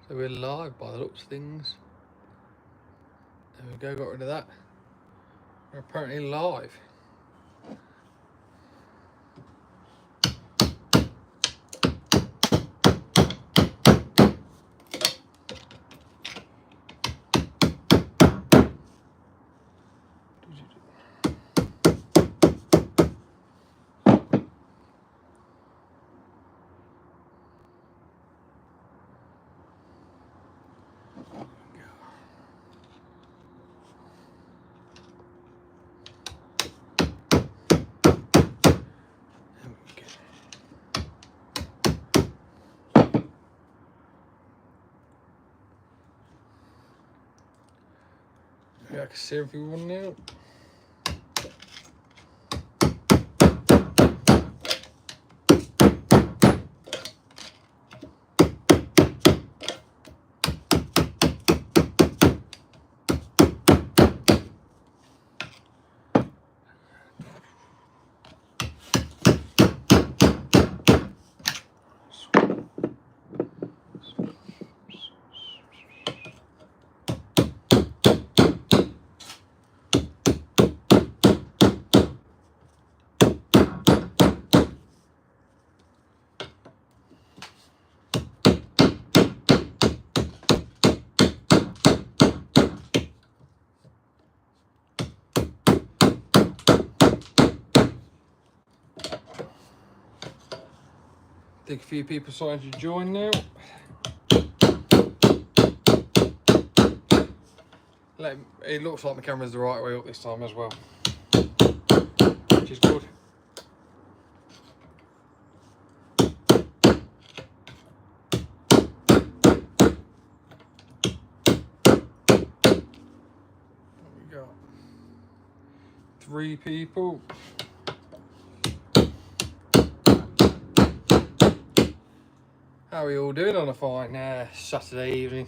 So we're live by the looks of things. There we go, got rid of that. We're apparently live. I can see everyone now. I think a few people starting to join now. It looks like the camera's the right way up this time as well, which is good. We got 3 people. How are we all doing on a fine Saturday evening?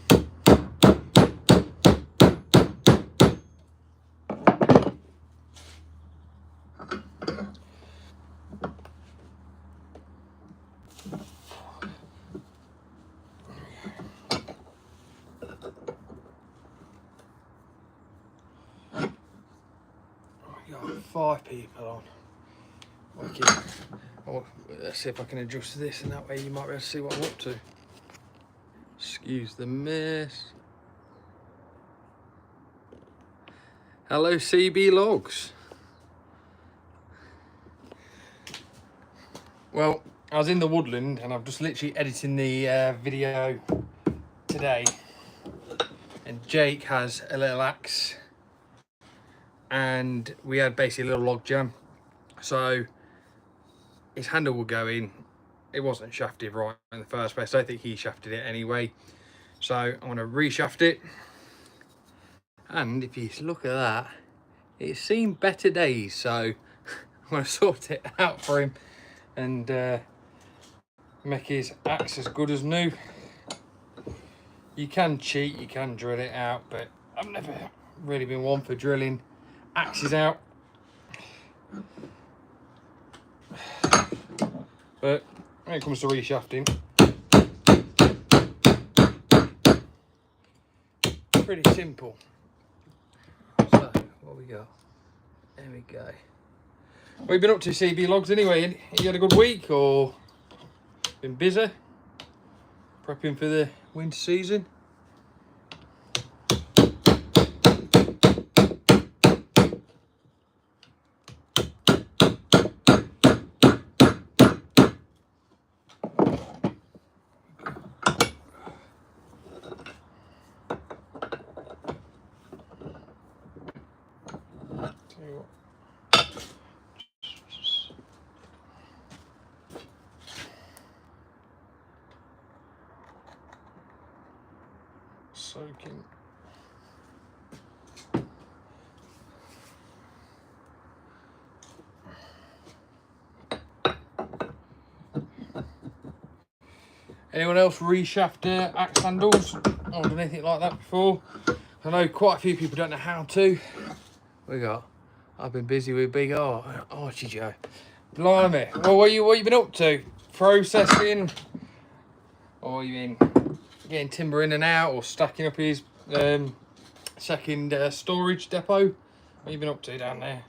We got 5 people on. Okay. Oh, let's see if I can adjust this, and that way you might be able to see what I'm up to. Excuse the mess. Hello, CB Logs. Well, I was in the woodland and I've just literally editing the video today, and Jake has a little axe and we had basically a little log jam, so his handle will go in. It wasn't shafted right in the first place. I don't think he shafted it anyway, so I'm going to reshaft it. And if you look at that, it's seen better days, so I'm going to sort it out for him and make his axe as good as new. You can cheat, you can drill it out, but I've never really been one for drilling axes out. But when it comes to reshafting, pretty simple. So what we got? There we go. What have you been up to, CB Logs, anyway? You had a good week, or been busy prepping for the winter season? Soaking. Anyone else reshaft axe handles or done anything like that before? I know quite a few people don't know how to. We got. I've been busy with Big Archie Joe. Blimey. Well, what you been up to? Processing? Or you been getting timber in and out or stacking up his second storage depot. What have you been up to down there?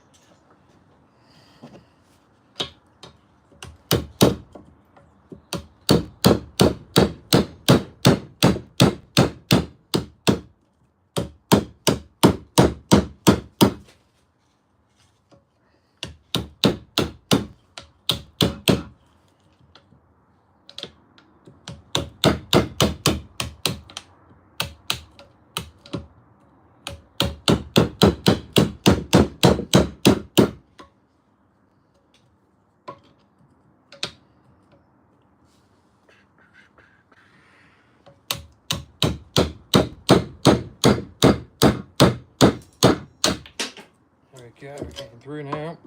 There we go, we're getting through now.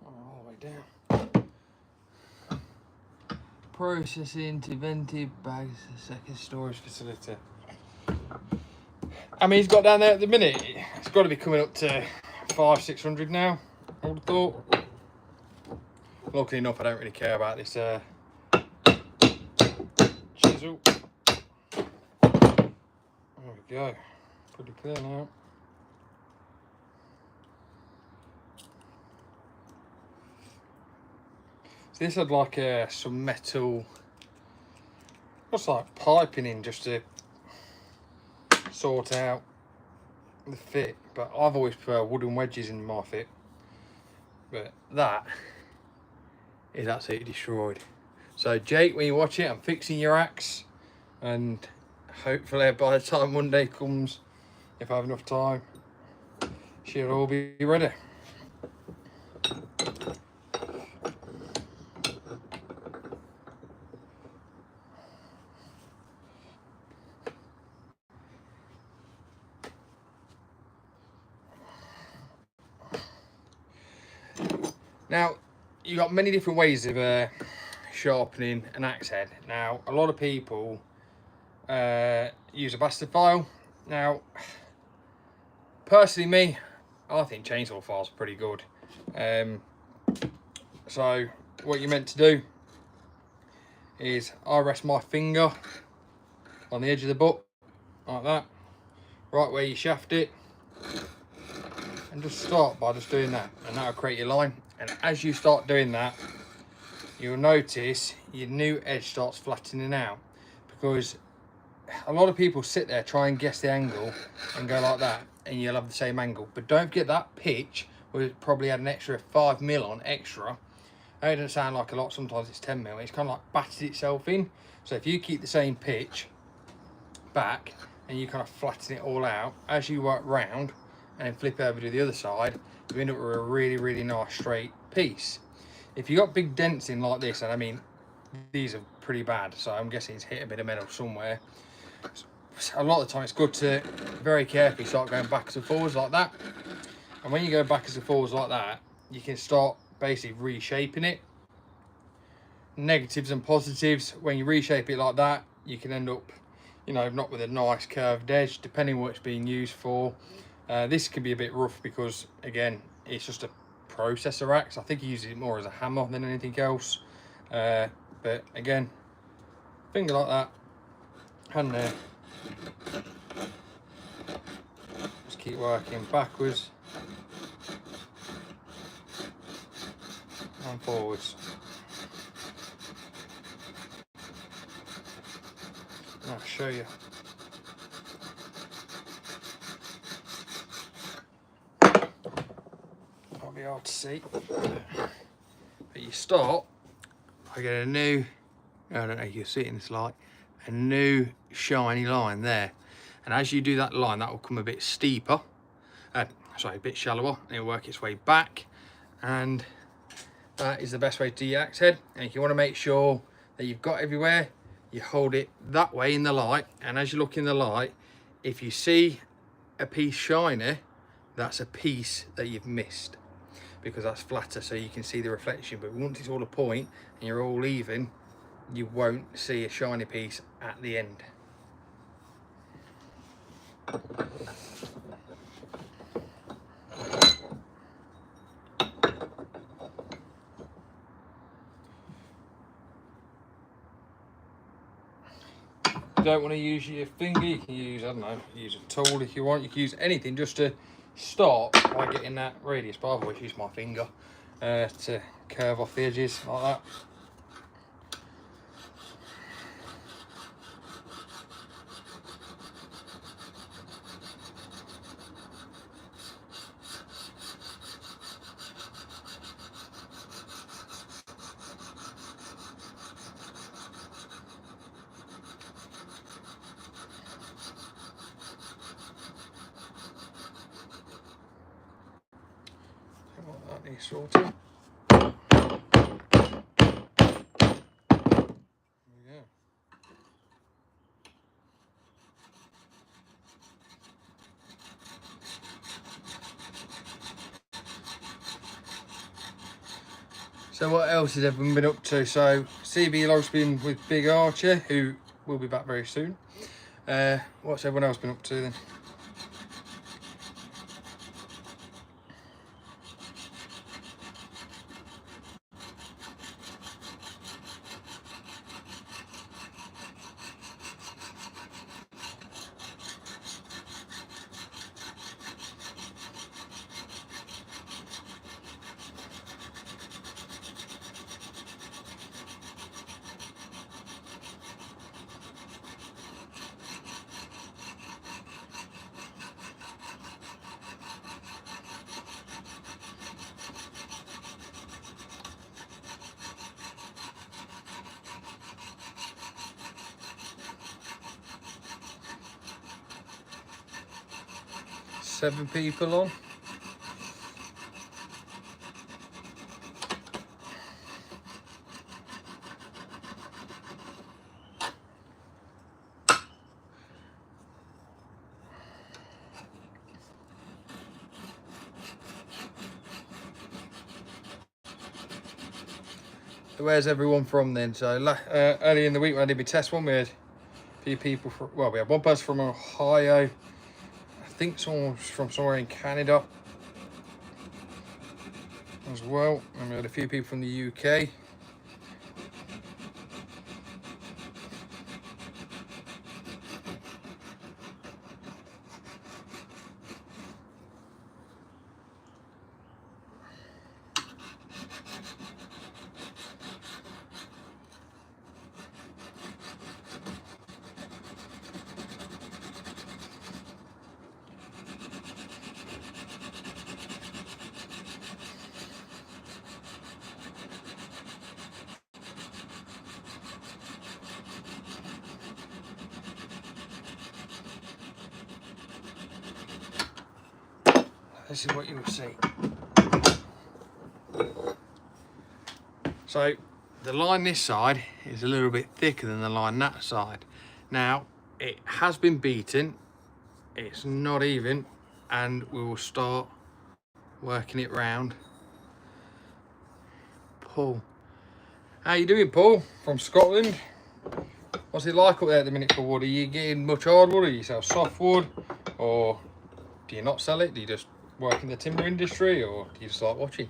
All the way down. Processing to vented bags, second storage facility. I mean, he's got down there at the minute. It's got to be coming up to 500-600 now, I would have thought. Luckily enough, I don't really care about this chisel. There we go. Pretty clear now. So this had like some metal, what's like piping in just to sort out the fit, but I've always preferred wooden wedges in my fit. But that is absolutely destroyed. So Jake, when you watch it, I'm fixing your axe, and hopefully by the time Monday comes, if I have enough time, she'll all be ready. Now, you've got many different ways of sharpening an axe head. Now, a lot of people use a bastard file. Now, personally me, I think chainsaw file's pretty good. So, what you're meant to do is I rest my finger on the edge of the butt, like that, right where you shaft it, and just start by just doing that, and that'll create your line. And as you start doing that, you'll notice your new edge starts flattening out, because a lot of people sit there, try and guess the angle and go like that, and you'll have the same angle. But don't forget that pitch, we probably had an extra 5mm on extra. It doesn't sound like a lot, sometimes it's 10mm. It's kind of like battered itself in. So if you keep the same pitch back and you kind of flatten it all out, as you work round and then flip over to the other side, you end up with a really, really nice straight piece. If you got big dents in like this, and I mean, these are pretty bad, so I'm guessing it's hit a bit of metal somewhere. A lot of the time it's good to very carefully start going backwards and forwards like that. And when you go backwards and forwards like that, you can start basically reshaping it. Negatives and positives, when you reshape it like that, you can end up, you know, not with a nice curved edge, depending on what it's being used for. This can be a bit rough because, again, it's just a processor axe. I think he uses it more as a hammer than anything else. But again, finger like that, hand there. Just keep working backwards and forwards. I'll show you. Might be hard to see, but you start, I get a new, I don't know if you see it in this light, a new shiny line there, and as you do that line, that will come a bit steeper, sorry, a bit shallower, and it'll work its way back, and that is the best way to do your axe head. And if you want to make sure that you've got everywhere, you hold it that way in the light, and as you look in the light, if you see a piece shiny, that's a piece that you've missed, because that's flatter, so you can see the reflection. But once it's all a point and you're all even, you won't see a shiny piece at the end. You don't want to use your finger, you can use, I don't know, use a tool if you want. You can use anything just to start by getting that radius, but I've always used my finger to curve off the edges like that. That needs sorting. Yeah. So what else has everyone been up to? So CB Log's been with Big Archer, who will be back very soon. What's everyone else been up to then? 7 people on. So where's everyone from then? So early in the week when I did my test one, we had a few people from, well, we had one person from Ohio, I think someone was from somewhere in Canada as well, and we had a few people from the UK. This is what you will see. So the line this side is a little bit thicker than the line that side. Now it has been beaten, it's not even, and we will start working it round. Paul, how you doing, Paul, from Scotland? What's it like up there at the minute for wood? Are you getting much hardwood, or you sell softwood, or do you not sell it? Do you just work in the timber industry, or do you just like watching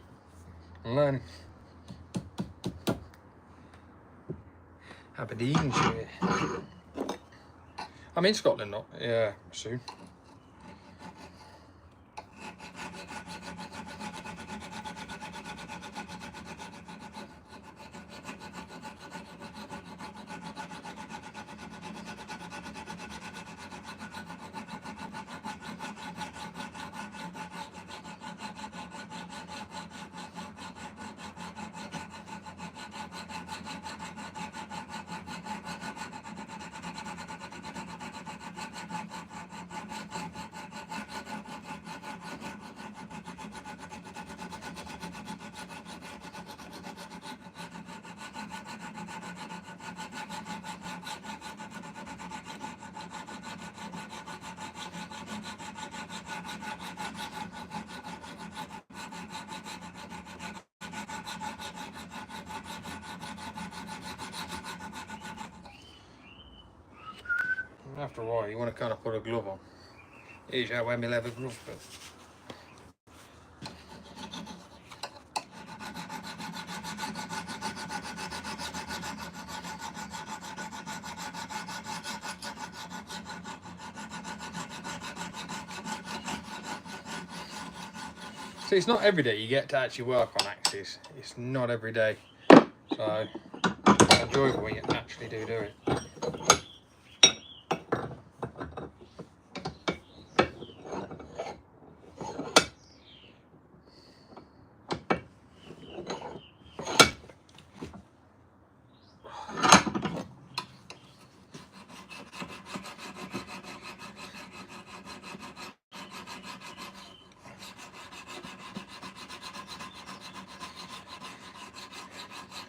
and learning? Aberdeenshire. I'm in Scotland, not yeah, soon. After a while, you want to kind of put a glove on. Usually I wear my leather gloves, but... So it's not every day you get to actually work on axes. It's not every day. So it's enjoyable when you actually do it.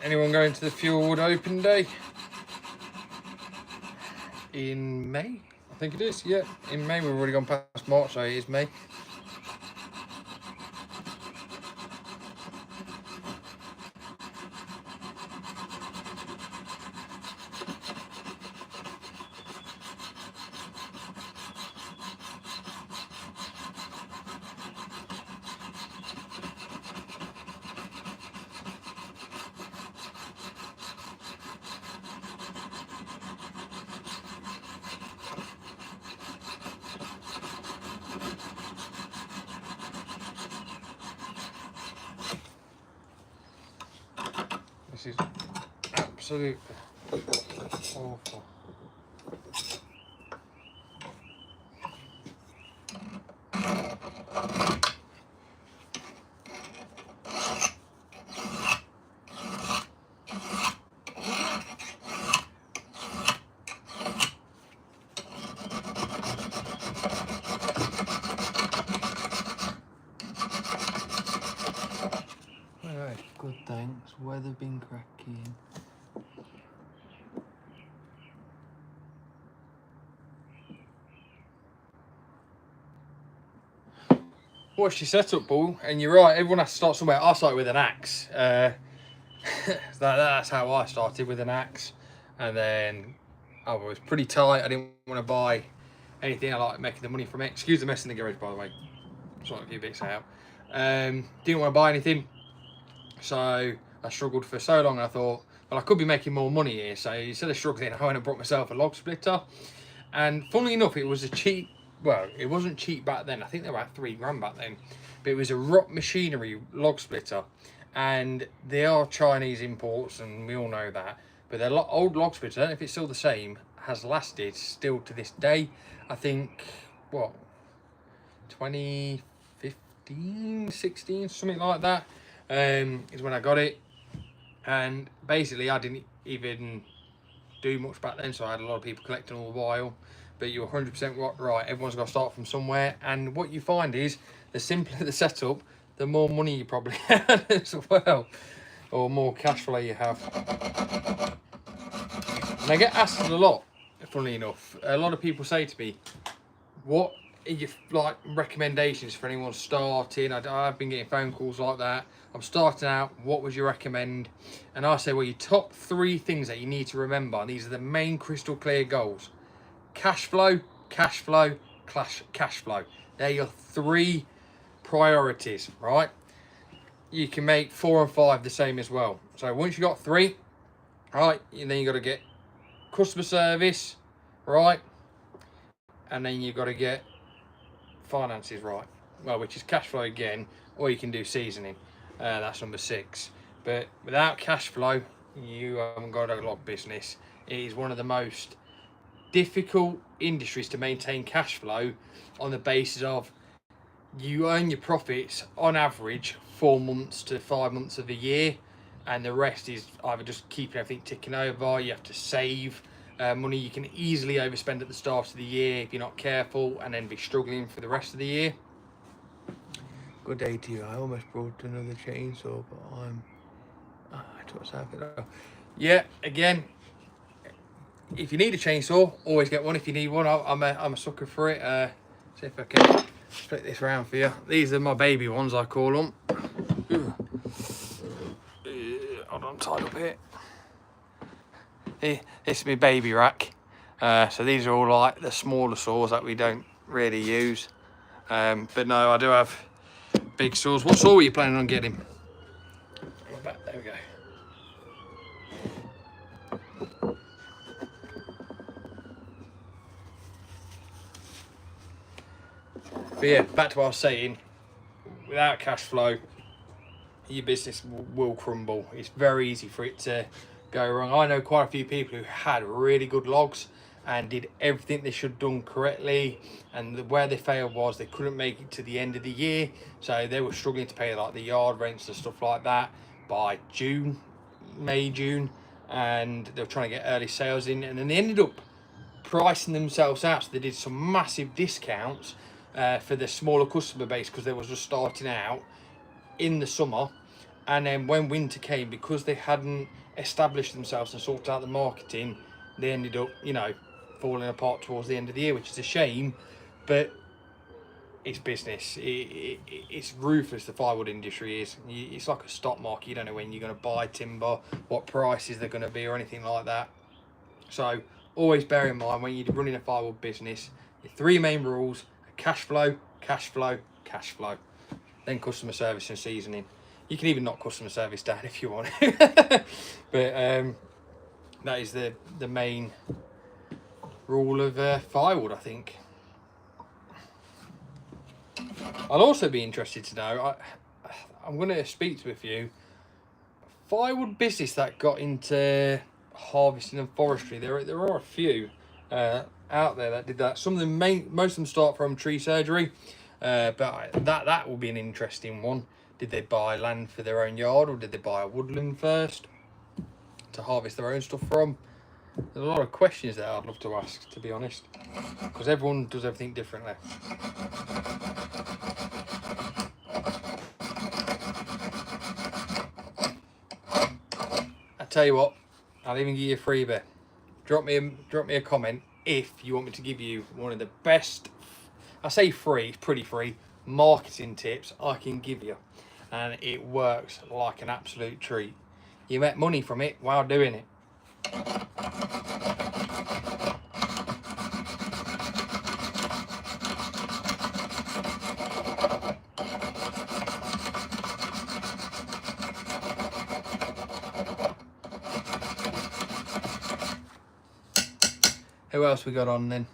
Anyone going to the Fjord Open Day? In May? I think it is, yeah. In May, we've already gone past March, so it is May. This is absolutely awful. Good, thanks. Weather been cracking. Watch your setup, Paul, and you're right, everyone has to start somewhere. I started with an axe. That's how I started, with an axe. And then I was pretty tight. I didn't want to buy anything. I like making the money from it. Excuse the mess in the garage, by the way. Sort a few bits out. Didn't want to buy anything. So I struggled for so long. I thought, well, I could be making more money here. So instead of struggling, I went and brought myself a log splitter. And funnily enough, it was a cheap, well, it wasn't cheap back then. I think they were about £3 back then. But it was a Rock Machinery log splitter. And they are Chinese imports, and we all know that. But their old log splitter, I don't know if it's still the same, has lasted still to this day. I think, what, 2015, 16, something like that. Is when I got it, and basically I didn't even do much back then, so I had a lot of people collecting all the while. But you're 100% right, everyone's got to start from somewhere, and what you find is the simpler the setup, the more money you probably have as well, or more cash flow you have. And I get asked a lot, funnily enough. A lot of people say to me, what are your recommendations for anyone starting? I've been getting phone calls like that. I'm starting out, what would you recommend? And I say, well, your top 3 things that you need to remember, and these are the main crystal clear goals: cash flow, cash flow, cash flow. They're your 3 priorities, right? You can make 4 and 5 the same as well. So once you got 3, right, and then you got to get customer service, right, and then you've got to get finances right, well, which is cash flow again, or you can do seasoning. That's number 6. But without cash flow, you haven't got a log business. It is one of the most difficult industries to maintain cash flow, on the basis of you earn your profits on average 4 months to 5 months of the year, and the rest is either just keeping everything ticking over. You have to save money. You can easily overspend at the start of the year if you're not careful, and then be struggling for the rest of the year. Good day to you. I almost brought another chainsaw, but I took myself it out. Yeah, again, if you need a chainsaw, always get one if you need one. I'm a sucker for it. See if I can flip this around for you. These are my baby ones, I call them. Hold on, tied up here. This is my baby rack. So these are all like the smaller saws that we don't really use. But no, I do have big saws. What saw were you planning on getting? There we go. But yeah, back to what I was saying, without cash flow, your business will crumble. It's very easy for it to go wrong. I know quite a few people who had really good logs and did everything they should have done correctly, and where they failed was they couldn't make it to the end of the year, so they were struggling to pay like the yard rents and stuff like that by May, June, and they were trying to get early sales in, and then they ended up pricing themselves out. So they did some massive discounts for the smaller customer base because they was just starting out in the summer, and then when winter came, because they hadn't established themselves and sorted out the marketing, they ended up, you know, falling apart towards the end of the year, which is a shame. But it's business. It's ruthless, the firewood industry is. It's like a stock market. You don't know when you're going to buy timber, what prices they're going to be, or anything like that. So always bear in mind when you're running a firewood business, your 3 main rules are cash flow, cash flow, cash flow, then customer service and seasoning. You can even knock customer service down if you want. But that is the main rule of firewood, I think. I'll also be interested to know, I'm going to speak to a few firewood business that got into harvesting and forestry. There are a few out there that did that. Some of them most of them start from tree surgery, but that will be an interesting one. Did they buy land for their own yard, or did they buy a woodland first to harvest their own stuff from? There's a lot of questions that I'd love to ask, to be honest, because everyone does everything differently. I tell you what, I'll even give you a freebie. Drop me a comment if you want me to give you one of the best, I say free, it's pretty free, marketing tips I can give you, and it works like an absolute treat. You make money from it while doing it. Who else we got on then?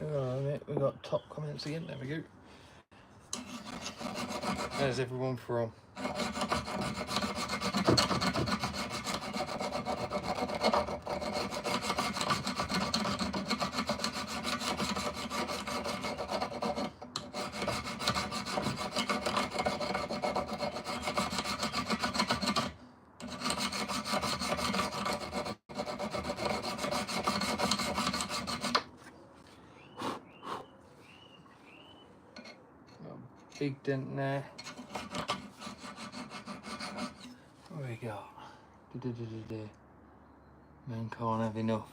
We got top comments again. There we go. There's everyone from. Big dent there. What we got? Man can't have enough.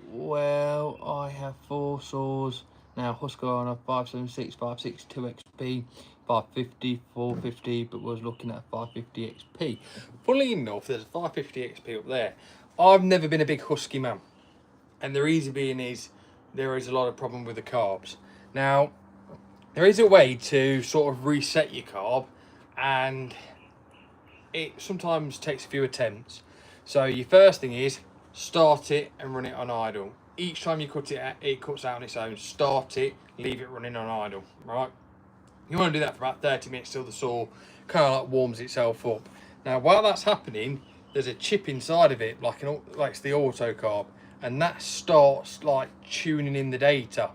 Well, I have 4 saws now. Husqvarna 576, 562 XP, 550, 450, but was looking at 550 XP. Funnily enough, there's a 550 XP up there. I've never been a big Husky man, and the reason being is there is a lot of problem with the carbs. Now, there is a way to sort of reset your carb, and it sometimes takes a few attempts. So your first thing is start it and run it on idle. Each time you cut it, it cuts out on its own. Start it, leave it running on idle, right? You want to do that for about 30 minutes till the saw kind of like warms itself up. Now, while that's happening, there's a chip inside of it, like it's the auto carb, and that starts like tuning in the data,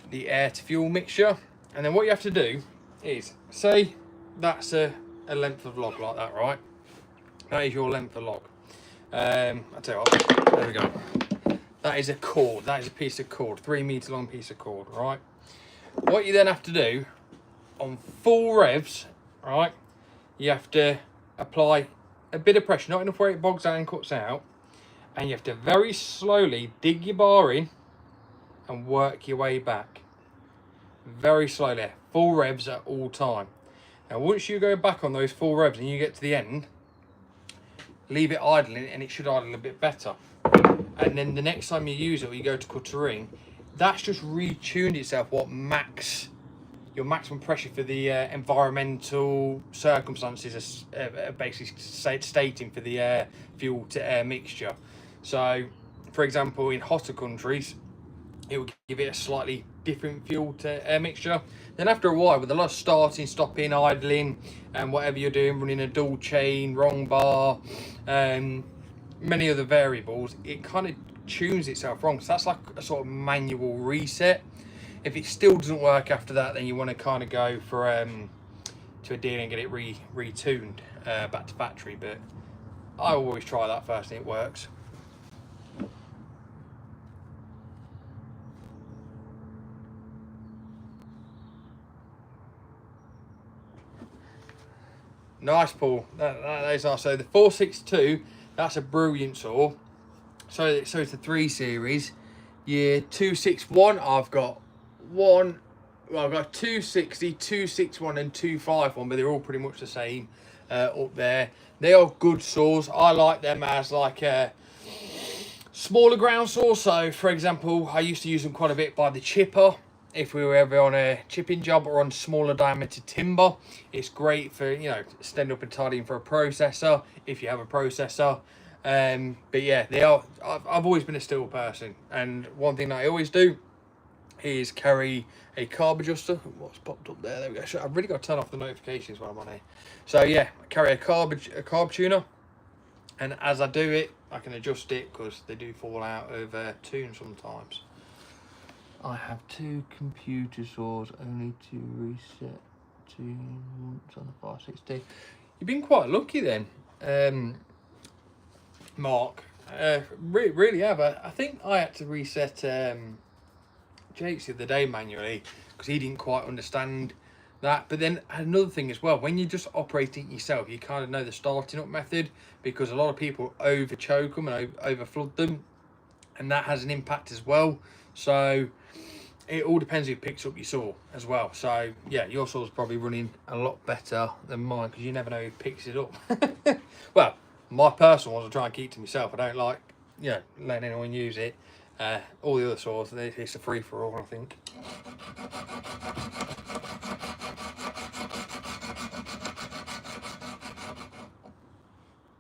the air to fuel mixture. And then what you have to do is, say that's a length of log like that, right? That is your length of log. I'll tell you what, there we go. That is a cord, that is a piece of cord, 3 meter long piece of cord, right? What you then have to do, on full revs, right, you have to apply a bit of pressure, not enough where it bogs out and cuts out, and you have to very slowly dig your bar in and work your way back. Very slowly, full revs at all time. Now once you go back on those full revs and you get to the end, leave it idling and it should idle a bit better. and then the next time you use it or you go to cut a ring, that's just retuned itself what your maximum pressure for the environmental circumstances are basically stating for the fuel to air mixture. So for example, in hotter countries it will give it a slightly different fuel to air mixture. Then after a while, with a lot of starting, stopping, idling, and whatever you're doing, running a dual chain, wrong bar, many other variables, it kind of tunes itself wrong. So that's like a sort of manual reset. If it still doesn't work after that, then you want to kind of go for to a dealer and get it retuned back to factory. But I always try that first and it works. Nice, Paul. Those are. So the 462, that's a brilliant saw. So it's the 3 series. Yeah, 261, I've got one. Well, I've got 260, 261 and 251, but they're all pretty much the same up there. They are good saws. I like them as like a smaller ground saw. So for example, I used to use them quite a bit by the chipper. If we were ever on a chipping job or on smaller diameter timber, it's great for, you know, stand up and tidying for a processor if you have a processor. But yeah, they are. I've always been a steel person, and one thing that I always do is carry a carb adjuster. What's popped up there? There we go. So I've really got to turn off the notifications while I'm on here. So yeah, I carry a carb tuner, and as I do it, I can adjust it because they do fall out of tune sometimes. I have 2 computer saws, only to reset tune once on the 560. You've been quite lucky then, Mark. Really have. I think I had to reset Jake's the other day manually because he didn't quite understand that. But then another thing as well, when you're just operating it yourself, you kind of know the starting up method, because a lot of people over choke them and over flood them, and that has an impact as well. So it all depends who picks up your saw as well. So yeah, your saw's probably running a lot better than mine because you never know who picks it up. Well, my personal ones I try and keep to myself. I don't like, you know, letting anyone use it. All the other saws, it's a free for all, I think.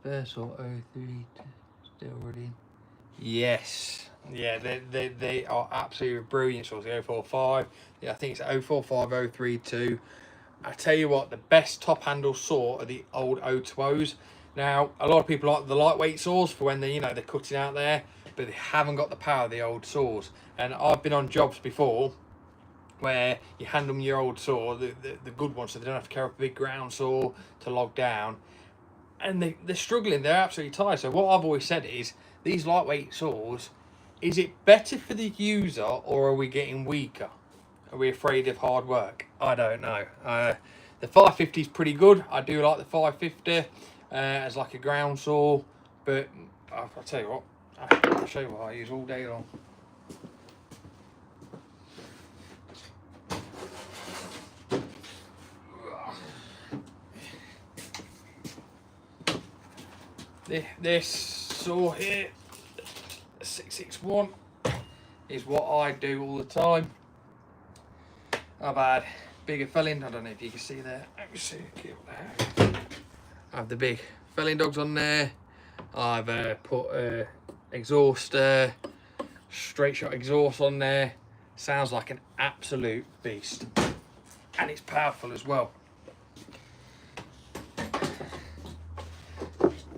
Versal 03 still running. Yes. Yeah, they are absolutely brilliant saws. The 045, yeah, I think it's 045, 032. I tell you what, the best top handle saw are the old 020s. Now, a lot of people like the lightweight saws for when they, you know, they're cutting out there, but they haven't got the power of the old saws. And I've been on jobs before where you hand them your old saw, the good ones, so they don't have to carry up a big ground saw to log down, and they're struggling. They're absolutely tired. So what I've always said is, these lightweight saws, is it better for the user or are we getting weaker? Are we afraid of hard work? I don't know. The 550 is pretty good. I do like the 550 as like a ground saw, but I'll tell you what, I'll show you what I use all day long. This saw here, 661, is what I do all the time. I've had bigger felling, I don't know if you can see there. Let me see. I have the big felling dogs on there. I've put exhaust, straight shot exhaust on there. Sounds like an absolute beast, and it's powerful as well.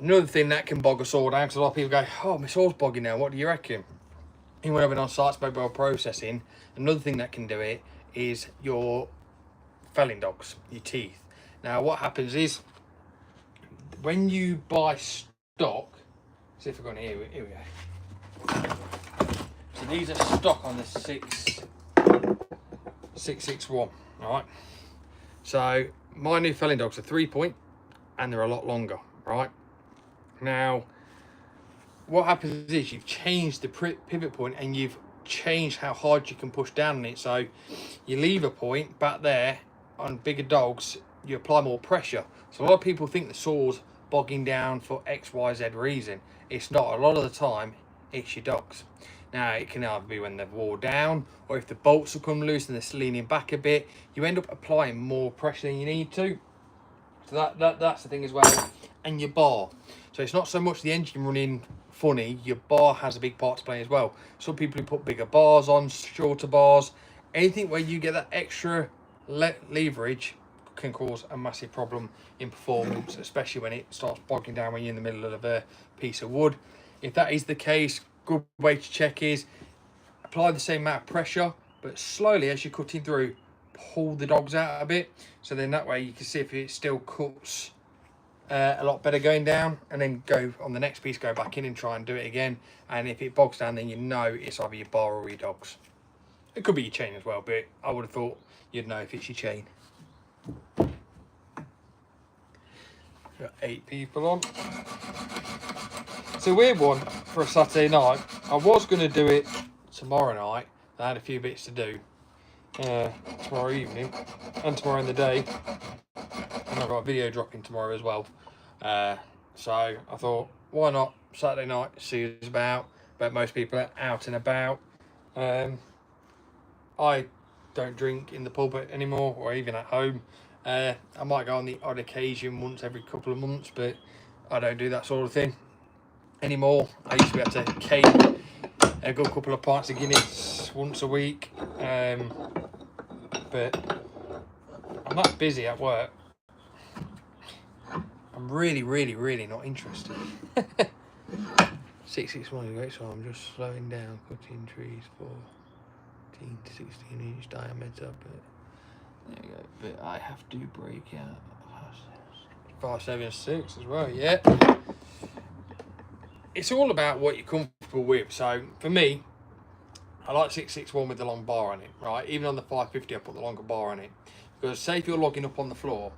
Another thing that can bog a saw down, because a lot of people go, oh, my saw's bogging now, what do you reckon? And when I've been on sites mobile processing, another thing that can do it is your felling dogs, your teeth. Now what happens is, when you buy stock, see if we've got here we go. So these are stock on the 661, alright? So my new felling dogs are 3-point and they're a lot longer, right? Now, what happens is you've changed the pivot point and you've changed how hard you can push down on it. So you leave a point back there on bigger dogs, you apply more pressure. So a lot of people think the saw's bogging down for XYZ reason. It's not. A lot of the time, it's your dogs. Now, it can either be when they've wore down, or if the bolts have come loose and they're leaning back a bit, you end up applying more pressure than you need to. So that's the thing as well. And your bar. So it's not so much the engine running funny, your bar has a big part to play as well. Some people who put bigger bars on, shorter bars, anything where you get that extra leverage can cause a massive problem in performance, especially when it starts bogging down when you're in the middle of a piece of wood. If that is the case, good way to check is apply the same amount of pressure, but slowly as you're cutting through, pull the dogs out a bit, so then that way you can see if it still cuts a lot better going down, and then go on the next piece, go back in and try and do it again. And if it bogs down, then you know it's either your bar or your dogs. It could be your chain as well, but I would have thought you'd know if it's your chain. Got 8 people on. It's a weird one for a Saturday night. I was going to do it tomorrow night. I had a few bits to do tomorrow evening and tomorrow in the day, and I've got a video dropping tomorrow as well. So I thought, why not Saturday night, see what it's about. But most people are out and about. I don't drink in the pub anymore, or even at home. I might go on the odd occasion once every couple of months, but I don't do that sort of thing anymore. I used to be able to cane a good couple of pints of Guinness once a week, but I'm that busy at work. I'm really not interested. 661 great, so I'm just slowing down, cutting trees 14 to 16 inch diameter, but there you go. But I have to break out 576 as well, yeah. It's all about what you're comfortable with. So for me, I like 661 with the long bar on it, right? Even on the 550, I put the longer bar on it. Because say if you're logging up on the floor,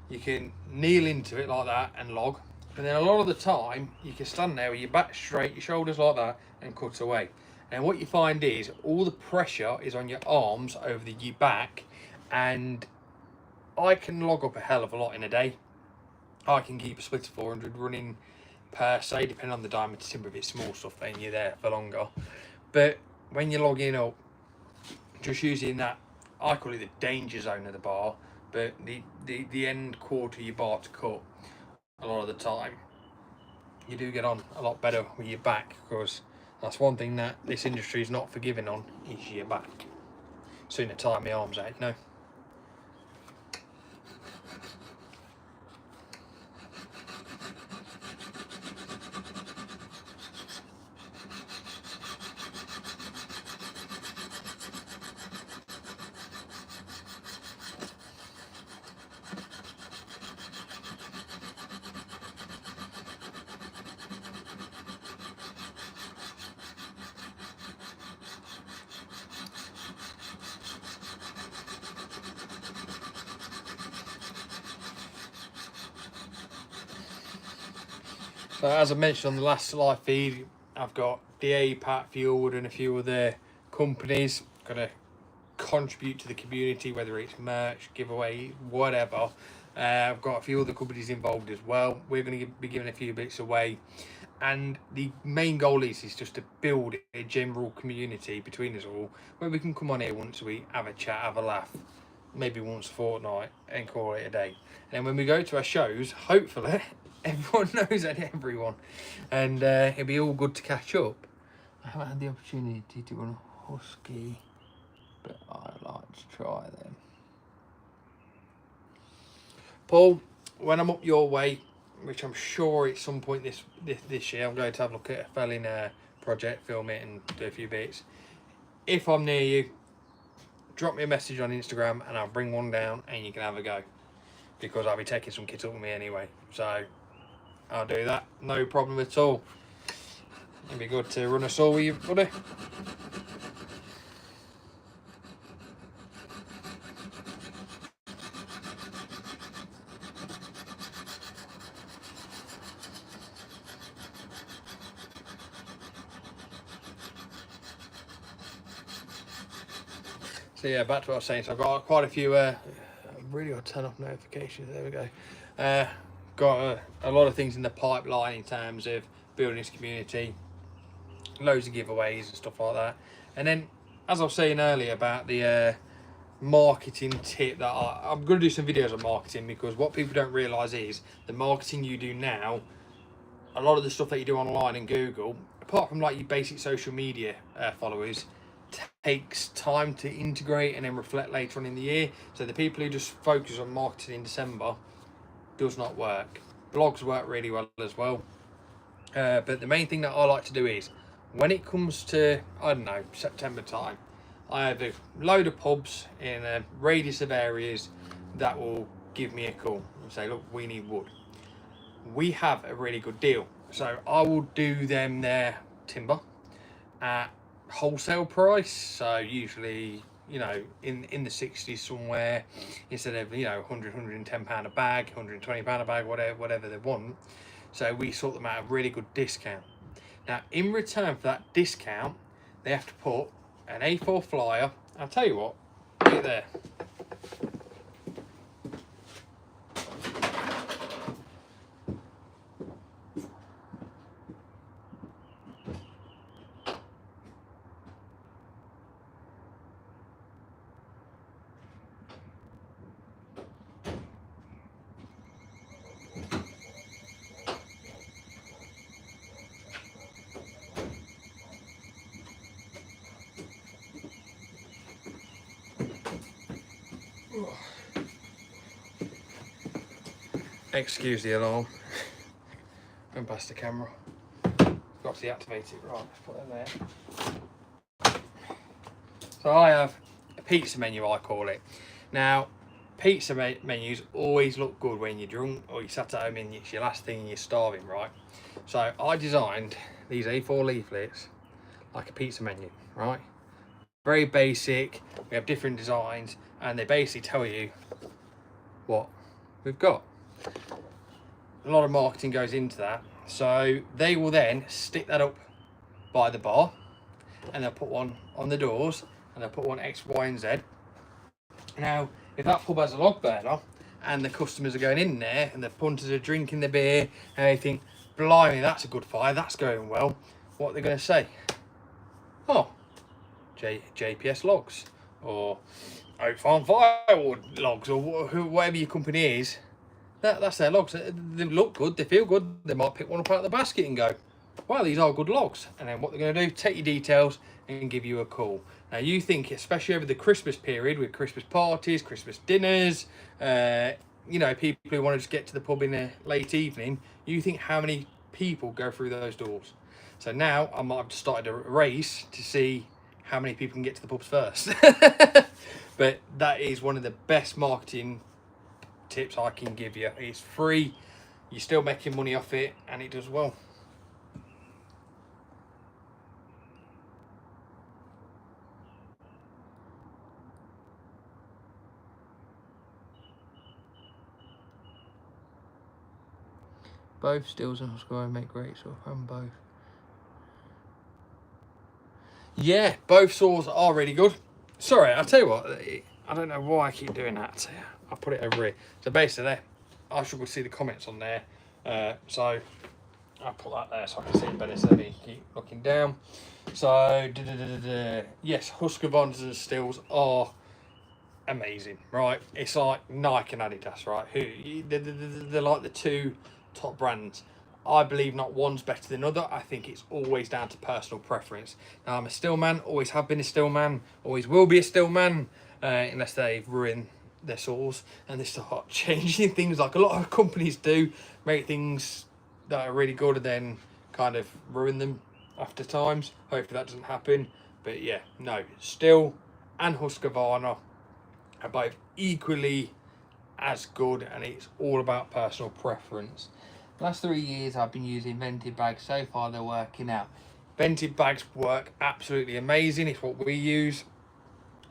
you can kneel into it like that and log. And then a lot of the time, you can stand there with your back straight, your shoulders like that, and cut away. And what you find is all the pressure is on your arms over your back, and I can log up a hell of a lot in a day. I can keep a splitter 400 running per se, depending on the diameter timber. If it's small stuff, then you're there for longer. But when you're logging up, just using that, I call it the danger zone of the bar, but the end quarter of your bar to cut, a lot of the time, you do get on a lot better with your back, because that's one thing that this industry is not forgiving on, is your back. Sooner tie my arms out, you know. So as I mentioned on the last live feed, I've got DA, Pat Fuelwood and a few other companies going to contribute to the community, whether it's merch, giveaway, whatever. I've got a few other companies involved as well. We're going to be giving a few bits away. And the main goal is just to build a general community between us all, where we can come on here once a week, have a chat, have a laugh, maybe once a fortnight, and call it a day. And when we go to our shows, hopefully everyone knows everyone, and it'll be all good to catch up. I haven't had the opportunity to run a Husky, but I'd like to try them. Paul, when I'm up your way, which I'm sure at some point this year, I'm going to have a look at a felling project, film it and do a few bits. If I'm near you, drop me a message on Instagram and I'll bring one down and you can have a go, because I'll be taking some kit up with me anyway, so I'll do that, no problem at all. It'd be good to run a saw with you, buddy. So yeah, back to what I was saying. So I've got quite a few, really got to turn off notifications, there we go. Got a lot of things in the pipeline in terms of building this community. loads of giveaways and stuff like that. And then, as I was saying earlier about the marketing tip, that I'm going to do some videos on marketing, because what people don't realise is the marketing you do now, a lot of the stuff that you do online in Google, apart from like your basic social media followers, takes time to integrate and then reflect later on in the year. So the people who just focus on marketing in December does not work. Blogs work really well as well. But the main thing that I like to do is, when it comes to, I don't know, September time, I have a load of pubs in a radius of areas that will give me a call and say, look, we need wood. We have a really good deal. So I will do them their timber at wholesale price. So usually, you know, in the 60s somewhere, instead of, you know, 110 pound a bag, 120 pound a bag, whatever they want. So we sort them out a really good discount. Now, in return for that discount, they have to put an A4 flyer. I'll tell you what, right there. Excuse the alarm. Going past the camera. Got to deactivate it. Right, let's put that there. So I have a pizza menu, I call it. Now, pizza menus always look good when you're drunk or you sat at home and it's your last thing and you're starving, right? So I designed these A4 leaflets like a pizza menu, right? Very basic. We have different designs and they basically tell you what we've got. A lot of marketing goes into that. So they will then stick that up by the bar and they'll put one on the doors and they'll put one X, Y and Z. Now, if that pub has a log burner and the customers are going in there and the punters are drinking the beer and they think, blimey, that's a good fire, that's going well, what are they going to say? Oh, JPS logs or Oak Farm Firewood logs or whatever your company is. That's their logs. They look good, they feel good. They might pick one up out of the basket and go, wow, these are good logs. And then what they're going to do, take your details and give you a call. Now you think, especially over the Christmas period with Christmas parties, Christmas dinners, you know, people who want to just get to the pub in the late evening, you think how many people go through those doors. So now I might have started a race to see how many people can get to the pubs first. But that is one of the best marketing tips I can give you. It's free, you're still making money off it, and it does well. Both stills and Husqvarna make great stuff, and both. Yeah, both saws are really good. Sorry, I'll tell you what, I don't know why I keep doing that. I'll put it over here. So basically, I should see the comments on there. So I'll put that there so I can see it better so me keep looking down. So, yes, Husqvarna and Stills are amazing, right? It's like Nike and Adidas, right? They're like the two top brands. I believe not one's better than other. I think it's always down to personal preference. Now, I'm a Stihl man, always have been a Stihl man, always will be a Stihl man, unless they ruin their saws and they start changing things like a lot of companies do, make things that are really good and then kind of ruin them after times. Hopefully that doesn't happen. But yeah, no, Stihl and Husqvarna are both equally as good, and it's all about personal preference. Last 3 years I've been using vented bags. So far they're working out. Vented bags work absolutely amazing. It's what we use.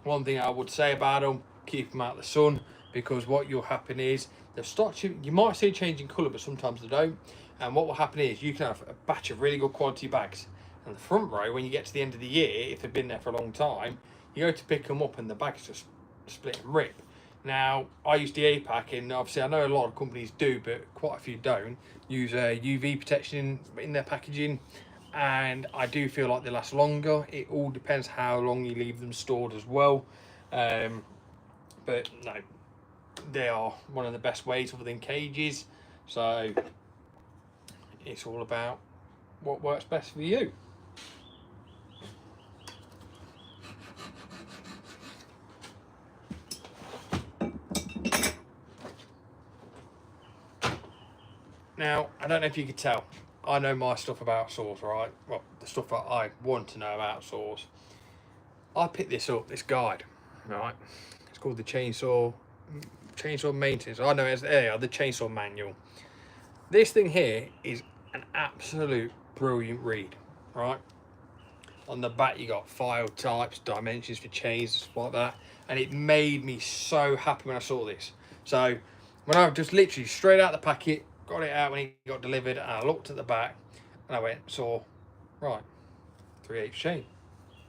One thing I would say about them, keep them out of the sun, because what will happen is they'll start, you might see changing colour, but sometimes they don't. And what will happen is you can have a batch of really good quality bags, and the front row, when you get to the end of the year, if they've been there for a long time, you go to pick them up and the bags just split and rip. Now, I use the APAC, and obviously I know a lot of companies do, but quite a few don't, use UV protection in their packaging, and I do feel like they last longer. It all depends how long you leave them stored as well. But no, they are one of the best ways within cages. So it's all about what works best for you. Now, I don't know if you could tell, I know my stuff about saws, right? Well, the stuff that I want to know about saws. I picked this up, this guide, right? It's called the Chainsaw Maintenance. I know it's the Chainsaw Manual. This thing here is an absolute brilliant read, right? On the back you got file types, dimensions for chains, stuff like that, and it made me so happy when I saw this. So when I just literally straight out the packet, got it out when it got delivered, and I looked at the back and I went, right, 3/8 chain,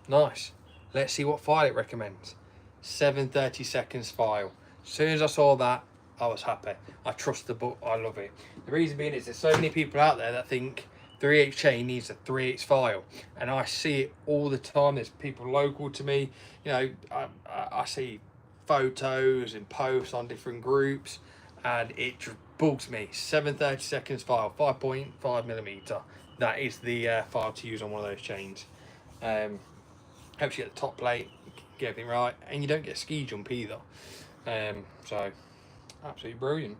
nice. Let's see what file it recommends. 7/32 file. As soon as I saw that, I was happy. I trust the book. I love it. The reason being is there's so many people out there that think 3/8 chain needs a 3/8 file, and I see it all the time. There's people local to me. You know, I see photos and posts on different groups, and it just bugs me. 7/32 file, 5.5mm. That is the file to use on one of those chains. Helps you get the top plate, get everything right, and you don't get ski jump either. So absolutely brilliant.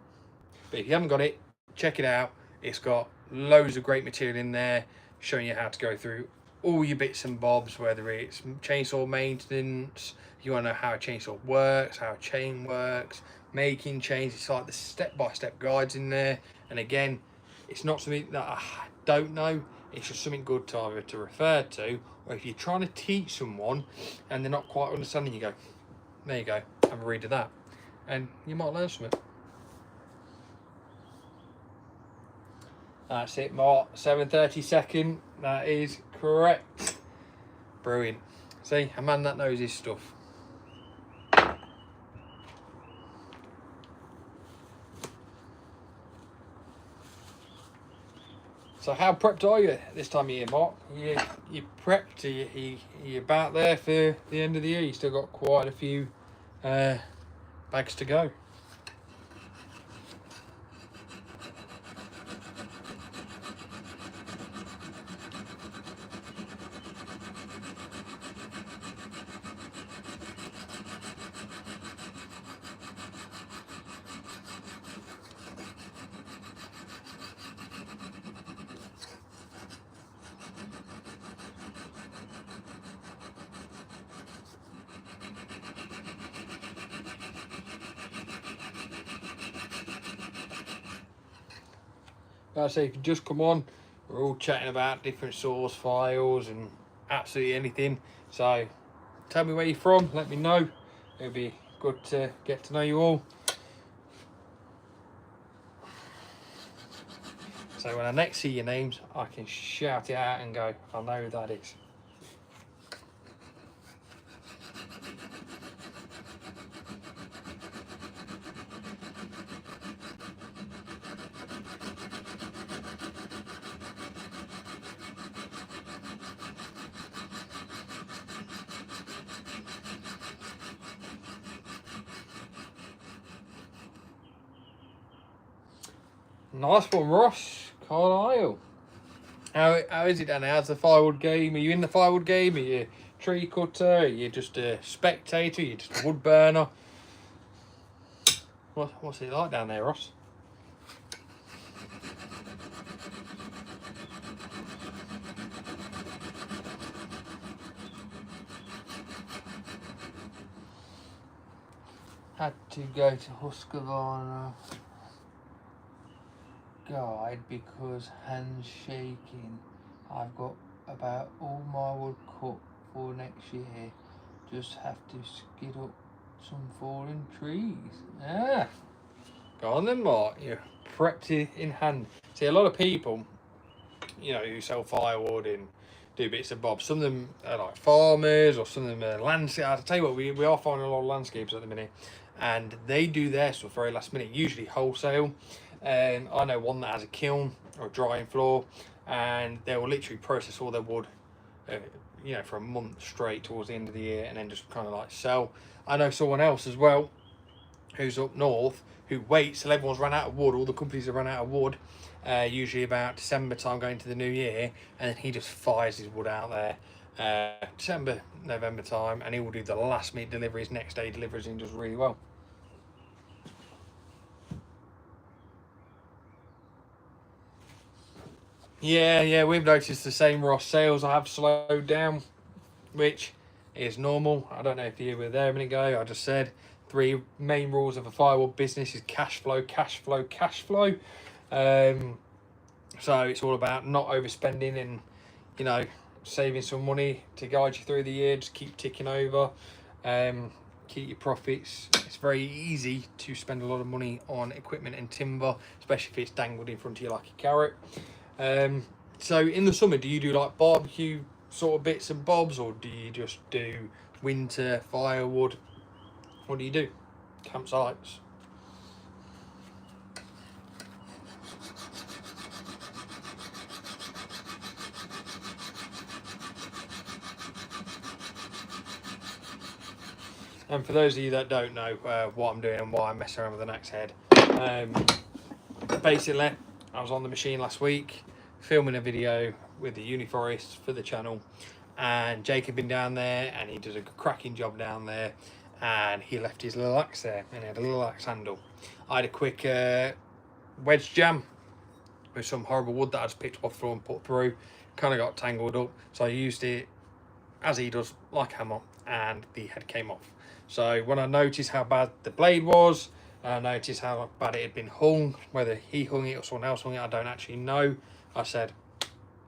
But if you haven't got it, check it out. It's got loads of great material in there showing you how to go through all your bits and bobs, whether it's chainsaw maintenance, you want to know how a chainsaw works, how a chain works, making chains. It's like the step-by-step guides in there. And again, it's not something that I don't know, it's just something good to either to refer to, or if you're trying to teach someone and they're not quite understanding, you go, there you go, have a read of that, and you might learn something. That's it, Mark. 7/32. That is correct. Brilliant. See, a man that knows his stuff. So how prepped are you this time of year, Mark? You prepped? You about there for the end of the year? You still got quite a few bags to go. Like I say, if you just come on, we're all chatting about different source files and absolutely anything. So tell me where you're from, let me know. It'll be good to get to know you all. So when I next see your names, I can shout it out and go, I know who that is. Nice one, Ross. Carlisle. How is it down there? How's the firewood game? Are you in the firewood game? Are you a tree cutter? Are you just a spectator? Are you just a wood burner? What's it like down there, Ross? Had to go to Husqvarna guide because hands shaking. I've got about all my wood cut for next year. Just have to skid up some fallen trees. Ah, go on then, Mark. You're prepped in hand. See, a lot of people, you know, who sell firewood and do bits and bobs. Some of them are like farmers, or some of them are landscape. I'll tell you what, we are finding a lot of landscapes at the minute, and they do their stuff very last minute, usually wholesale. And I know one that has a kiln or a drying floor, and they will literally process all their wood, you know, for a month straight towards the end of the year, and then just kind of like sell. I know someone else as well who's up north who waits till everyone's run out of wood. All the companies have run out of wood, usually about December time going to the new year, and then he just fires his wood out there December, November time, and he will do the last minute deliveries, next day deliveries, and does really well. Yeah, we've noticed the same, Ross. Sales have slowed down, which is normal. I don't know if you were there a minute ago. I just said 3 main rules of a firewood business is cash flow, cash flow, cash flow. So it's all about not overspending and, you know, saving some money to guide you through the year. Just keep ticking over, keep your profits. It's very easy to spend a lot of money on equipment and timber, especially if it's dangled in front of you like a carrot. So in the summer, do you do like barbecue sort of bits and bobs, or do you just do winter firewood? What do you do? Campsites? And for those of you that don't know what I'm doing and why I'm messing around with an axe head, basically I was on the machine last week filming a video with the Uniforest for the channel, and Jake had been down there and he does a cracking job down there, and he left his little axe there and he had a little axe handle. I had a quick wedge jam with some horrible wood that I just picked off the floor and put through, kind of got tangled up, so I used it as he does, like a hammer, and the head came off. So when I noticed how bad the blade was, I noticed how bad it had been hung, whether he hung it or someone else hung it, I don't actually know. I said,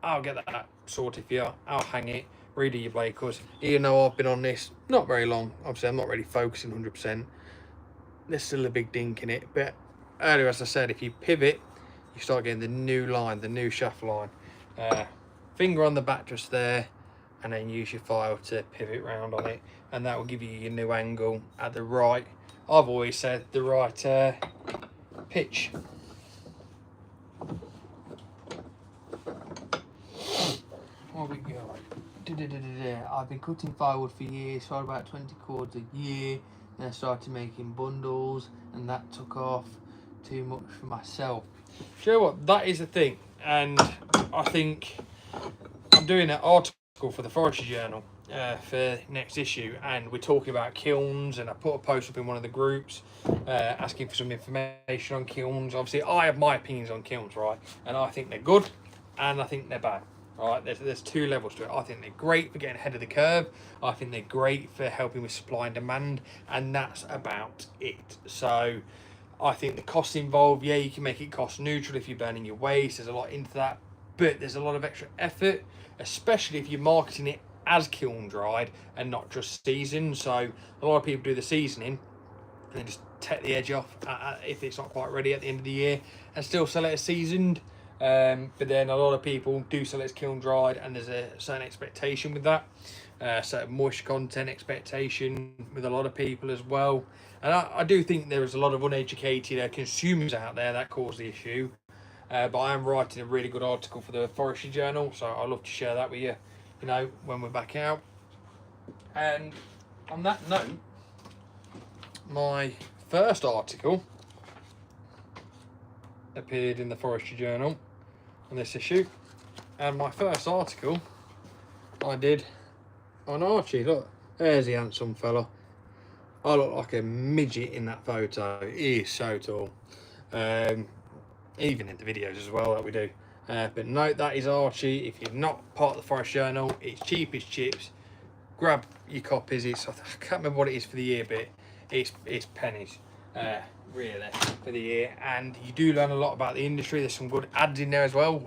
I'll get that sorted for you, I'll hang it, redo your blade, because even though I've been on this not very long, obviously I'm not really focusing 100%, there's still a big dink in it. But earlier, as I said, if you pivot, you start getting the new line, the new shaft line. Finger on the back just there, and then use your file to pivot round on it, and that will give you your new angle at the right, I've always said, the right pitch. What we got? I've been cutting firewood for years, so about 20 cords a year. Then I started making bundles, and that took off too much for myself. Do you know what? That is the thing, and I think I'm doing an article for the Forestry Journal for next issue, and we're talking about kilns, and I put a post up in one of the groups asking for some information on kilns. Obviously I have my opinions on kilns, right, and I think they're good and I think they're bad. Right, there's 2 levels to it. I think they're great for getting ahead of the curve. I think they're great for helping with supply and demand, and that's about it. So I think the costs involved, yeah, you can make it cost neutral if you're burning your waste. There's a lot into that, but there's a lot of extra effort, especially if you're marketing it as kiln dried and not just seasoned. So a lot of people do the seasoning and then just take the edge off if it's not quite ready at the end of the year, and still sell it as seasoned. But then a lot of people do sell it as kiln dried, and there's a certain expectation with that, certain moisture content expectation with a lot of people as well. And I do think there is a lot of uneducated consumers out there that cause the issue. But I am writing a really good article for the Forestry Journal, so I'd love to share that with you, you know, when we're back out. And on that note, my first article appeared in the Forestry Journal on this issue, and my first article I did on Archie. Look, there's the handsome fella. I look like a midget in that photo. He is so tall, even in the videos as well that we do. But no, that is Archie. If you're not part of the Forest Journal, it's cheap as chips. Grab your copies. I can't remember what it is for the year, but it's pennies, really, for the year. And you do learn a lot about the industry. There's some good ads in there as well,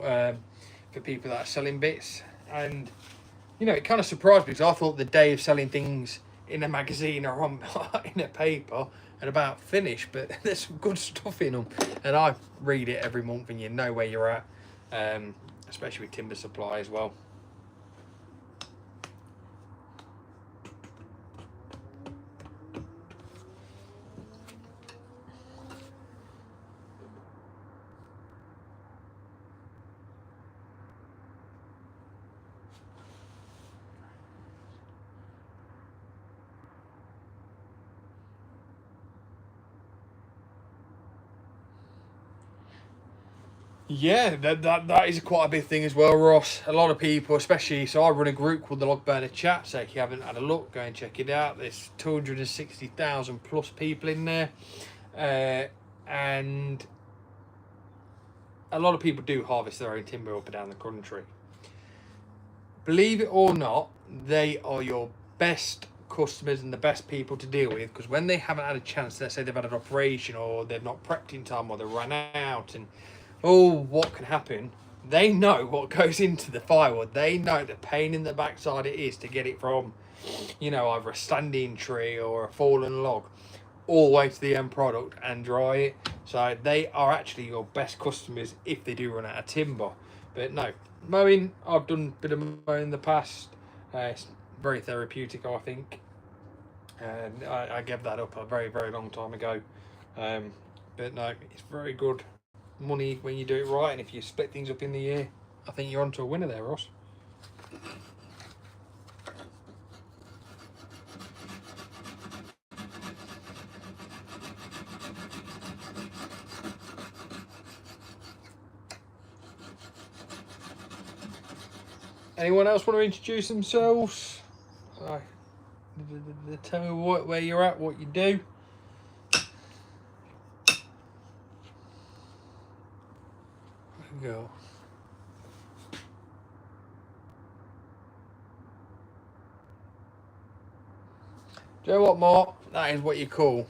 for people that are selling bits. And you know, it kind of surprised me, because I thought the day of selling things in a magazine or on in a paper and about finished, but there's some good stuff in them, and I read it every month, and you know where you're at, especially with timber supply as well. Yeah, that is quite a big thing as well, Ross. A lot of people, especially, so I run a group called the Log Burner Chat, so if you haven't had a look, go and check it out. There's 260,000 plus people in there, and a lot of people do harvest their own timber up and down the country. Believe it or not, they are your best customers and the best people to deal with, because when they haven't had a chance, let's say they've had an operation or they've not prepped in time or they run out and what can happen, they know what goes into the firewood. They know the pain in the backside it is to get it from, either a standing tree or a fallen log all the way to the end product and dry it. So they are actually your best customers if they do run out of timber. But no, mowing, I've done a bit of mowing in the past. It's very therapeutic, I think. And I gave that up a very, very long time ago. But no, it's very good money when you do it right, and if you split things up in the year, I think you're onto a winner there, Ross. Anyone else want to introduce themselves? Tell me where you're at, what you do. Go. Do you know what, Mark? That is what you call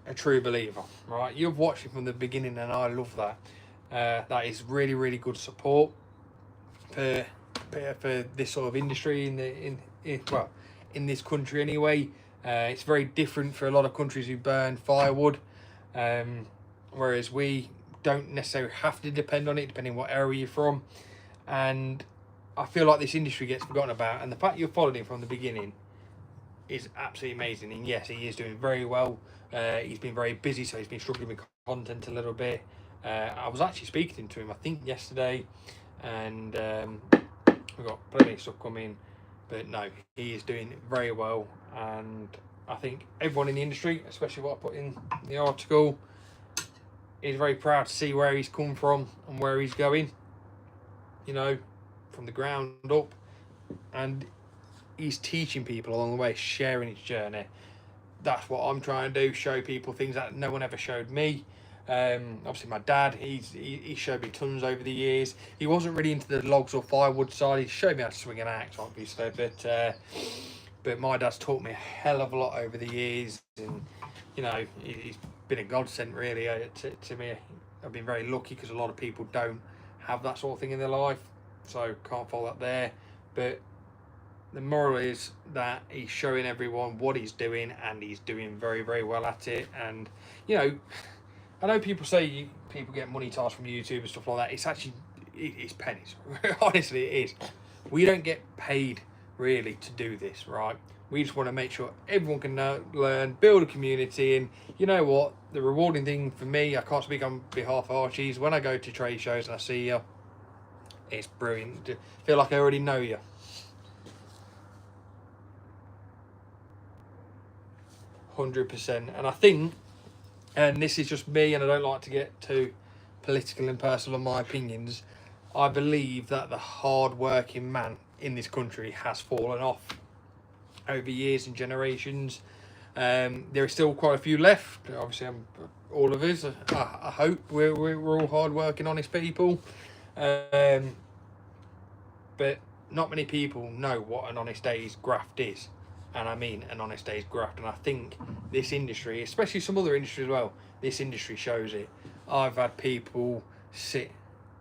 a true believer, right? You've watched it from the beginning, and I love that. That is really, really good support for this sort of industry in this country anyway. It's very different for a lot of countries who burn firewood, whereas we don't necessarily have to depend on it, depending what area you're from. And I feel like this industry gets forgotten about, and the fact you followed him from the beginning is absolutely amazing. And yes, he is doing very well. He's been very busy, so he's been struggling with content a little bit. I was actually speaking to him, I think, yesterday, and we've got plenty of stuff coming. But no, he is doing very well, and I think everyone in the industry, especially what I put in the article, is very proud to see where he's come from and where he's going, from the ground up. And he's teaching people along the way, sharing his journey. That's what I'm trying to do, show people things that no one ever showed me. Obviously my dad, he showed me tons over the years. He wasn't really into the logs or firewood side. He showed me how to swing an axe, obviously, but my dad's taught me a hell of a lot over the years, and he's been a godsend really to me. I've been very lucky, because a lot of people don't have that sort of thing in their life, so can't fault that there. But the moral is that he's showing everyone what he's doing, and he's doing very, very well at it. And I know people say people get money tasks from YouTube and stuff like that. It's actually, it's pennies. Honestly, it is. We don't get paid really to do this, right? We just want to make sure everyone can learn, build a community, and you know what? The rewarding thing for me, I can't speak on behalf of Archie's, when I go to trade shows and I see you, it's brilliant. I feel like I already know you. 100%. And I think, and this is just me, and I don't like to get too political and personal in my opinions, I believe that the hard-working man in this country has fallen off over years and generations. There are still quite a few left. Obviously, all of us. I hope we're all hard-working, honest people. But not many people know what an honest day's graft is. And I mean an honest day's graft. And I think this industry, especially some other industry as well, this industry shows it. I've had people sit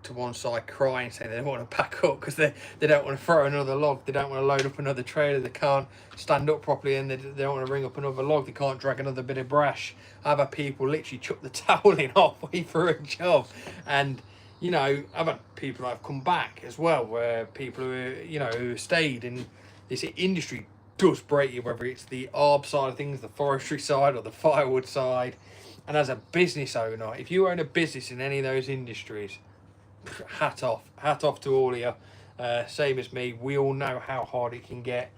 to one side crying, saying they don't want to pack up because they don't want to throw another log, they don't want to load up another trailer, they can't stand up properly, and they don't want to bring up another log, they can't drag another bit of brash. I've had people literally chuck the towel in halfway through a job. And I've had people that have come back as well, where people who stayed. And this industry does break you, whether it's the ARB side of things, the forestry side, or the firewood side. And as a business owner, if you own a business in any of those industries, hat off to all of you. Same as me, we all know how hard it can get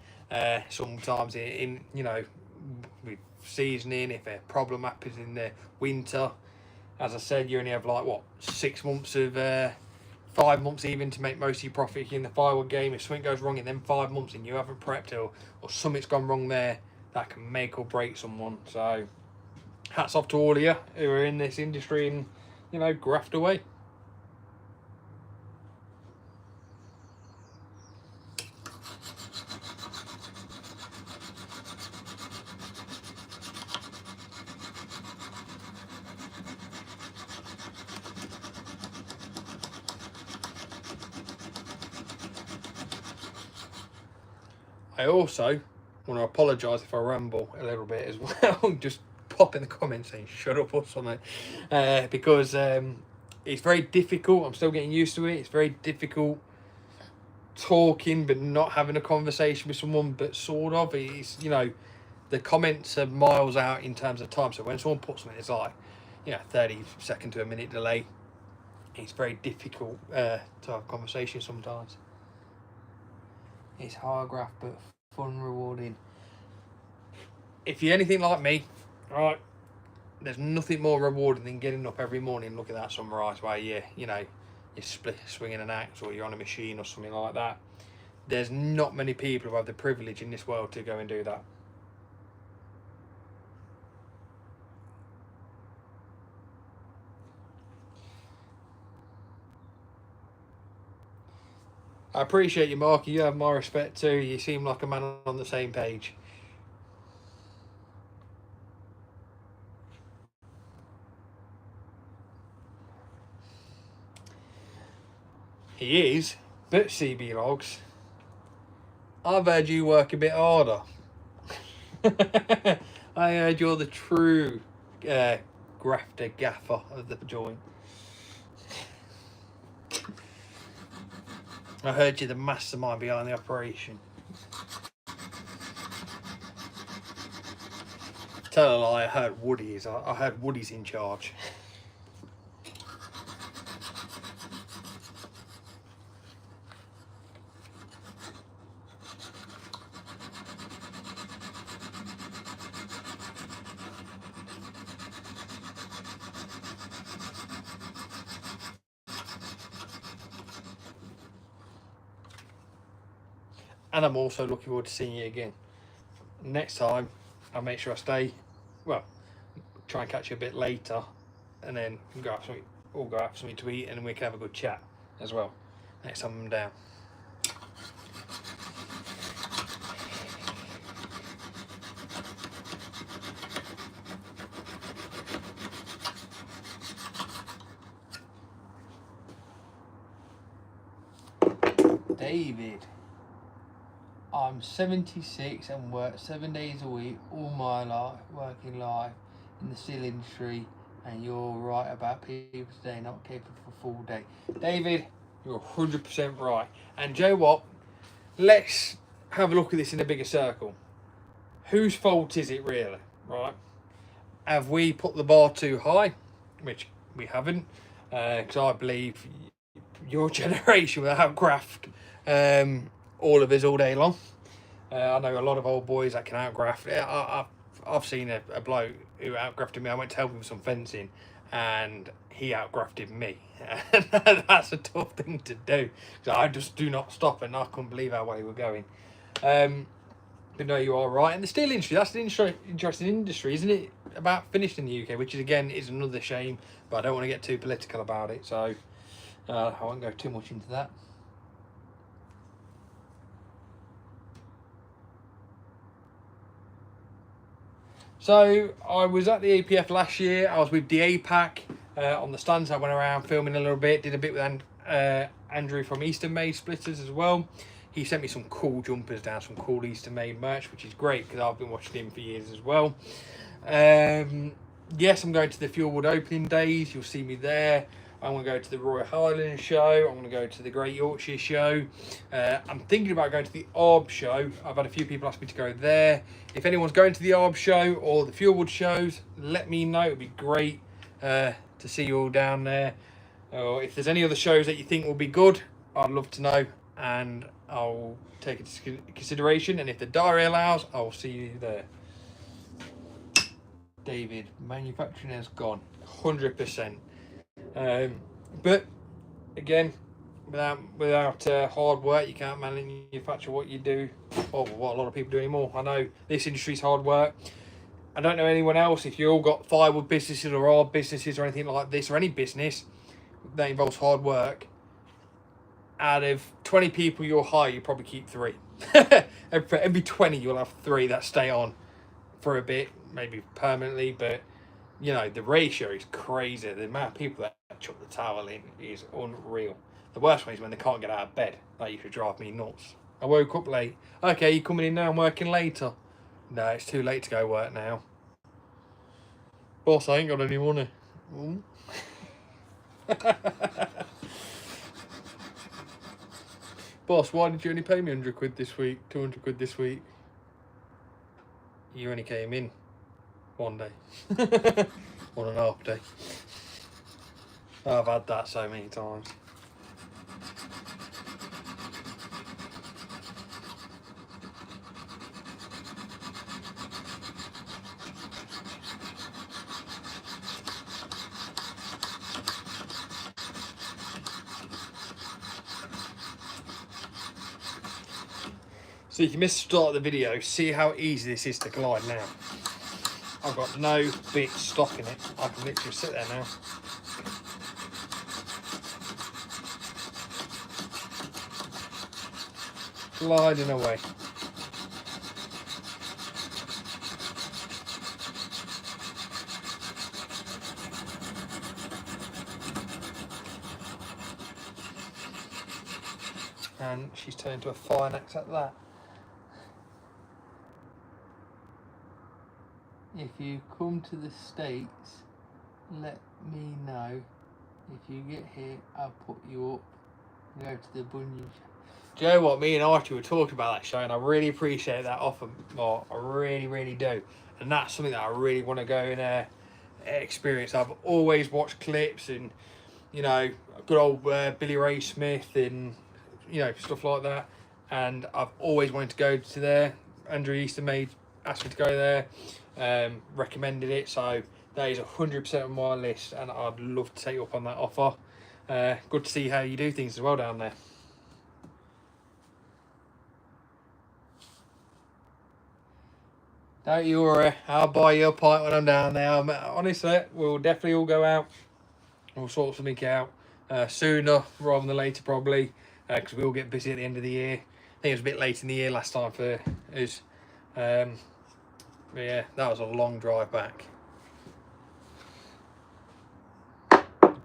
sometimes with seasoning. If a problem happens in the winter, As I said, you only have like what 6 months of 5 months even to make most of your profit in the firewood game. If something goes wrong in them 5 months and you haven't prepped or something's gone wrong there, that can make or break someone. So hats off to all of you who are in this industry and, you know, graft away. I also want to apologise if I ramble a little bit as well. Just pop in the comments saying shut up or something, because it's very difficult. I'm still getting used to it. It's very difficult talking but not having a conversation with someone, but sort of. It's, you know, the comments are miles out in terms of time. So when someone puts something, it's like, you know, 30-second to a minute delay. It's very difficult to have a conversation sometimes. It's hard graft, but fun, rewarding. If you're anything like me, right, there's nothing more rewarding than getting up every morning and looking at that sunrise while you're swinging an axe or you're on a machine or something like that. There's not many people who have the privilege in this world to go and do that. I appreciate you, Mark. You have my respect too. You seem like a man on the same page. He is, but CB Logs, I've heard you work a bit harder. I heard you're the true grafter gaffer of the joint. I heard you're the mastermind behind the operation. Tell a lie, I heard Woody's. I heard Woody's in charge. And I'm also looking forward to seeing you again. Next time, I'll make sure I stay, well, try and catch you a bit later, and then go have something, all go have something to eat, and we can have a good chat as well next time I'm down. David, I'm 76 and work 7 days a week all my life, working life in the steel industry, and you're right about people today not capable for a full day. David, you're 100% right. And Joe, what? Let's have a look at this in a bigger circle. Whose fault is it really, right? Have we put the bar too high? Which we haven't, because I believe your generation will outgraft all of us all day long. I know a lot of old boys that can outgraft. I've seen a bloke who outgrafted me. I went to help him with some fencing, and he outgrafted me. And that's a tough thing to do. So I just do not stop, and I couldn't believe how well we were going. But no, you are right. And the steel industry, that's an interesting industry, isn't it? About finishing in the UK, which is, again, is another shame, but I don't want to get too political about it, so I won't go too much into that. So I was at the APF last year. I was with the APAC on the stands. I went around filming a little bit, did a bit with Andrew from Eastern Made Splitters as well. He sent me some cool jumpers down, some cool Eastern Made merch, which is great because I've been watching him for years as well. Yes, I'm going to the Fuelwood opening days. You'll see me there. I'm going to go to the Royal Highland show. I'm going to go to the Great Yorkshire show. I'm thinking about going to the Arb show. I've had a few people ask me to go there. If anyone's going to the Arb show or the Fuelwood shows, let me know. It would be great to see you all down there. Or if there's any other shows that you think will be good, I'd love to know, and I'll take it into consideration. And if the diary allows, I'll see you there. David, manufacturing has gone 100%. But again, without hard work, you can't manufacture what you do, or what a lot of people do anymore. I know this industry's hard work. I don't know anyone else. If you all got firewood businesses or art businesses or anything like this, or any business that involves hard work, out of 20 people you'll hire, you probably keep 3. Every 20 you'll have 3 that stay on for a bit, maybe permanently, but you know, the ratio is crazy. The amount of people that chuck the towel in is unreal. The worst one is when they can't get out of bed. That used to drive me nuts. I woke up late. Okay, you coming in now? I'm working later. No, it's too late to go work now. Boss, I ain't got any money. Boss, why did you only pay me 100 quid this week, 200 quid this week? You only came in 1 day. 1.5 day. I've had that so many times. So if you missed the start of the video, see how easy this is to glide now. I've got no bits stopping it. I can literally sit there now. Gliding away. And she's turned to a fine axe at that. If you come to the States, let me know. If you get here, I'll put you up and go to the bungee. Do you know what? Me and Archie were talking about that show, and I really appreciate that offer, Mark. I really, really do. And that's something that I really want to go and experience. I've always watched clips and, you know, good old Billy Ray Smith and, you know, stuff like that. And I've always wanted to go to there. Andrew Eastermaid asked me to go there. Recommended it, so that is 100% on my list, and I'd love to take you up on that offer. Good to see how you do things as well down there. Don't you worry, I'll buy you a pint when I'm down there. Honestly, we'll definitely all go out. We'll sort something out sooner rather than later, probably, because we all get busy at the end of the year. I think it was a bit late in the year last time for us. But yeah, that was a long drive back.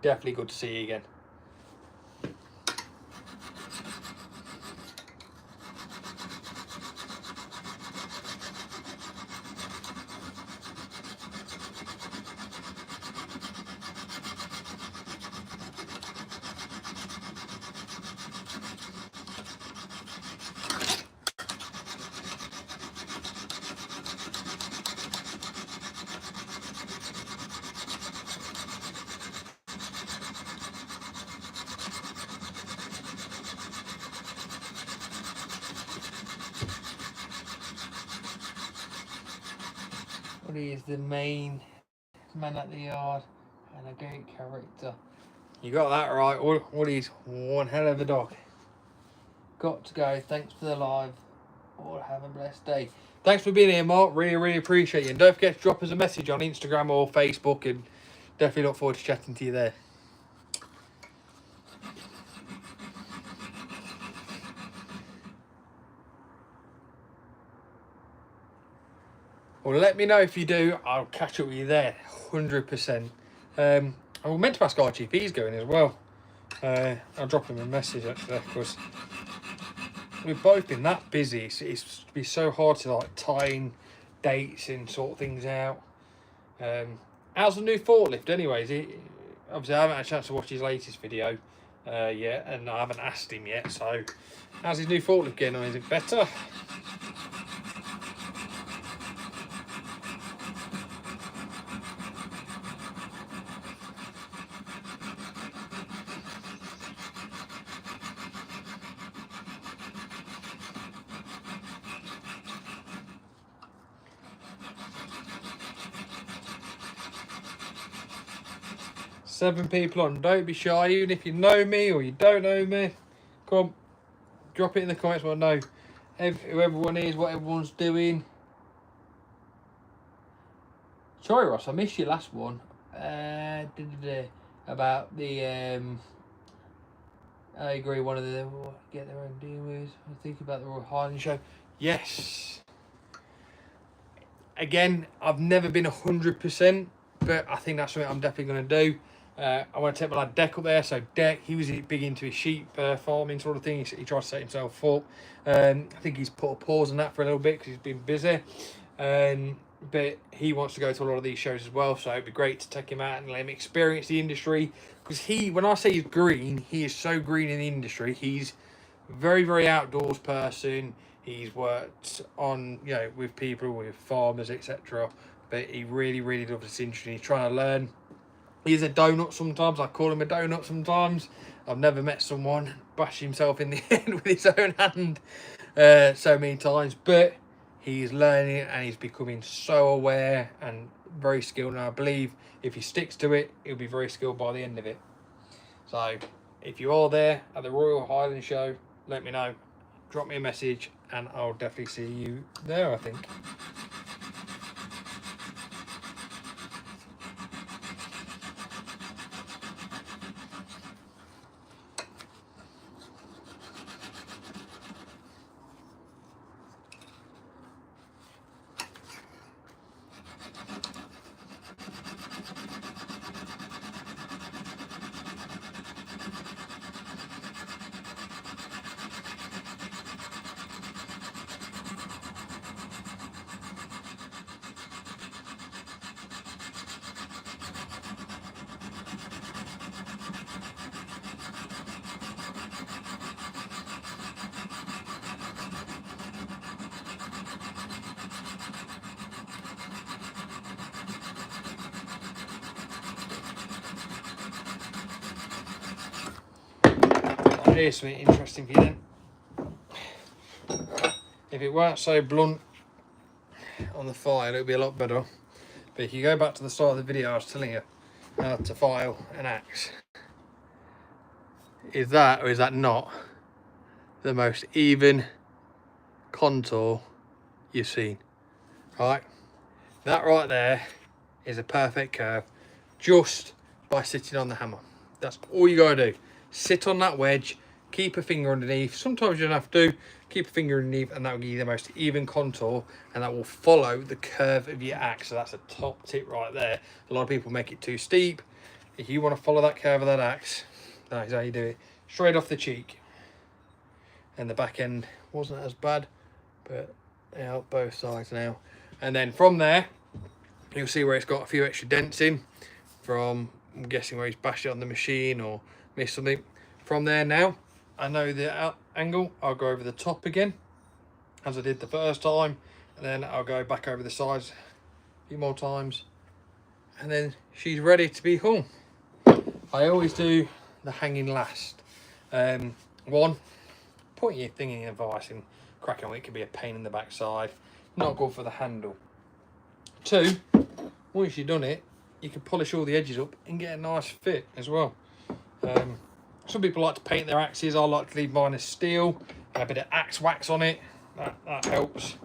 Definitely good to see you again. Woody is the main man at the yard and a great character. You got that right. Woody's one hell of a dog. Got to go. Thanks for the live. All have a blessed day. Thanks for being here, Mark. Really, really appreciate you. And don't forget to drop us a message on Instagram or Facebook, and definitely look forward to chatting to you there. Well, let me know if you do. I'll catch up with you there, 100%. I was meant to ask Archie if he's going as well. I'll drop him a message actually, because we've both been that busy. It's been so hard to like tie in dates and sort things out. How's the new forklift anyways? Obviously I haven't had a chance to watch his latest video yet, and I haven't asked him yet. So how's his new forklift getting on? Is it better? 7 people on. Don't be shy, even if you know me or you don't know me. Come on, drop it in the comments. I know who everyone is, what everyone's doing. Sorry, Ross, I missed your last one. About the I agree. One of the get their own deal with. I think about the Royal Highland show. Yes. Again, I've never been 100%, but I think that's something I'm definitely going to do. I want to take my lad Deck up there. So Deck, he was big into his sheep farming sort of thing. He tried to set himself up. I think he's put a pause on that for a little bit because he's been busy. But he wants to go to a lot of these shows as well. So it'd be great to take him out and let him experience the industry. Because when I say he's green, he is so green in the industry. He's very, very outdoors person. He's worked on, with people, with farmers, etc. But he really, really loves this industry. He's trying to learn. He's a donut sometimes. I call him a donut sometimes. I've never met someone bash himself in the head with his own hand so many times. But he's learning and he's becoming so aware and very skilled. And I believe if he sticks to it, he'll be very skilled by the end of it. So if you are there at the Royal Highland Show, let me know. Drop me a message and I'll definitely see you there, I think. Here's something interesting for you then. If it weren't so blunt on the file, it would be a lot better. But if you go back to the start of the video, I was telling you how to file an axe. Is that, or is that not, the most even contour you've seen? Right, that right there is a perfect curve just by sitting on the hammer. That's all you gotta do. Sit on that wedge, keep a finger underneath. Sometimes you don't have to. Keep a finger underneath and that will give you the most even contour and that will follow the curve of your axe. So that's a top tip right there. A lot of people make it too steep. If you want to follow that curve of that axe, that is how you do it. Straight off the cheek. And the back end wasn't as bad, but both sides now. And then from there, you'll see where it's got a few extra dents in from, I'm guessing, where he's bashed it on the machine or missed something. From there now, I know the angle. I'll go over the top again as I did the first time, and then I'll go back over the sides a few more times, and then she's ready to be hung. I always do the hanging last. One, putting your thing in your vice and cracking on it can be a pain in the backside, not good for the handle. Two, once you've done it, you can polish all the edges up and get a nice fit as well. Some people like to paint their axes. I like to leave mine as steel, a bit of axe wax on it. That helps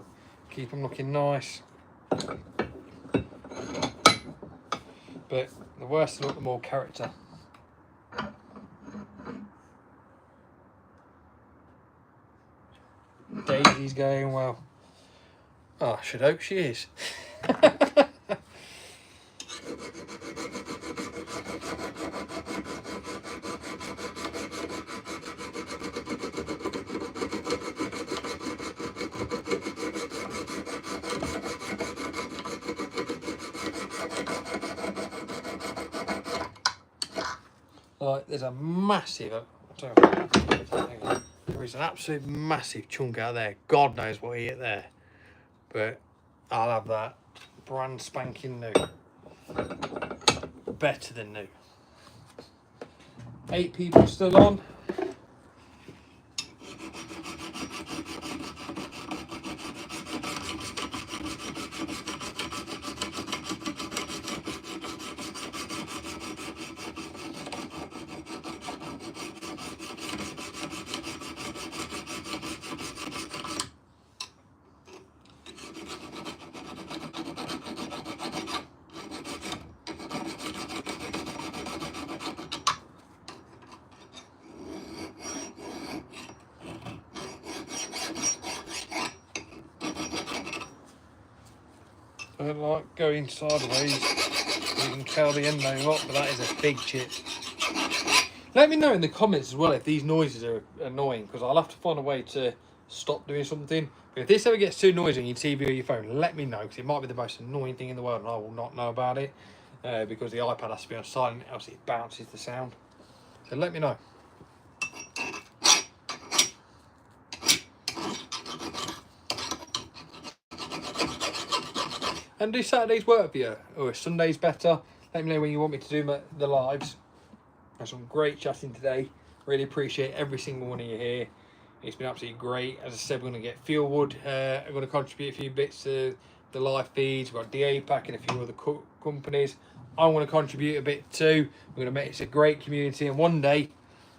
keep them looking nice. But the worse they look, the more character. Daisy's going well. Oh, I should hope she is. Like, there's a massive, there is an absolute massive chunk out there. God knows what he hit there, but I'll have that brand spanking new, better than new. 8 people still on. like going sideways. You can curl the end over up, but that is a big chip. Let me know in the comments as well if these noises are annoying, because I'll have to find a way to stop doing something. But if this ever gets too noisy on your TV or your phone, let me know, because it might be the most annoying thing in the world and I will not know about it, because the iPad has to be on silent, else it bounces the sound. So let me know. And do Saturdays work for you, or is Sundays better? Let me know when you want me to do the lives. Had some great chatting today. Really appreciate every single one of you here. It's been absolutely great. As I said, we're going to get Fieldwood. I'm going to contribute a few bits to the live feeds. We've got DA Pack and a few other companies. I want to contribute a bit too. We're going to make this a great community, and one day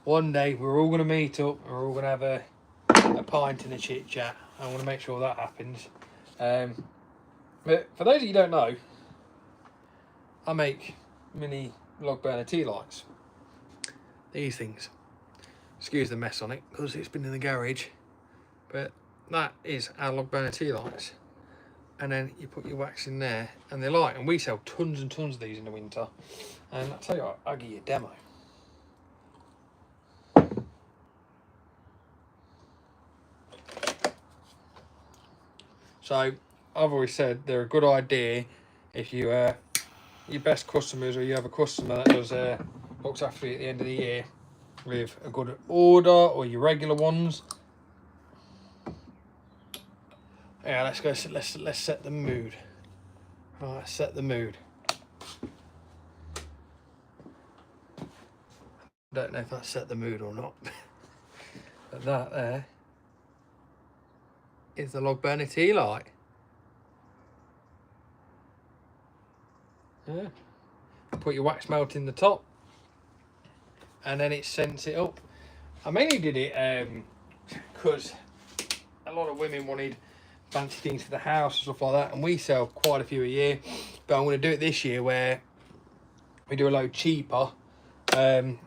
we're all going to meet up and we're all going to have a pint and a chit chat. I want to make sure that happens. But for those of you who don't know, I make mini log burner tea lights. These things. Excuse the mess on it because it's been in the garage. But that is our log burner tea lights. And then you put your wax in there and they light. And we sell tons and tons of these in the winter. And I'll tell you what, I'll give you a demo. So I've always said they're a good idea if you your best customers, or you have a customer that does looks after you at the end of the year with a good order, or your regular ones. Yeah, let's go. Let's set the mood. All right, set the mood. Don't know if that set the mood or not, but that there is the log burner tea light. Yeah. Put your wax melt in the top, and then it scents it up. I mainly did it because a lot of women wanted fancy things for the house and stuff like that, and we sell quite a few a year. But I'm going to do it this year where we do a load cheaper to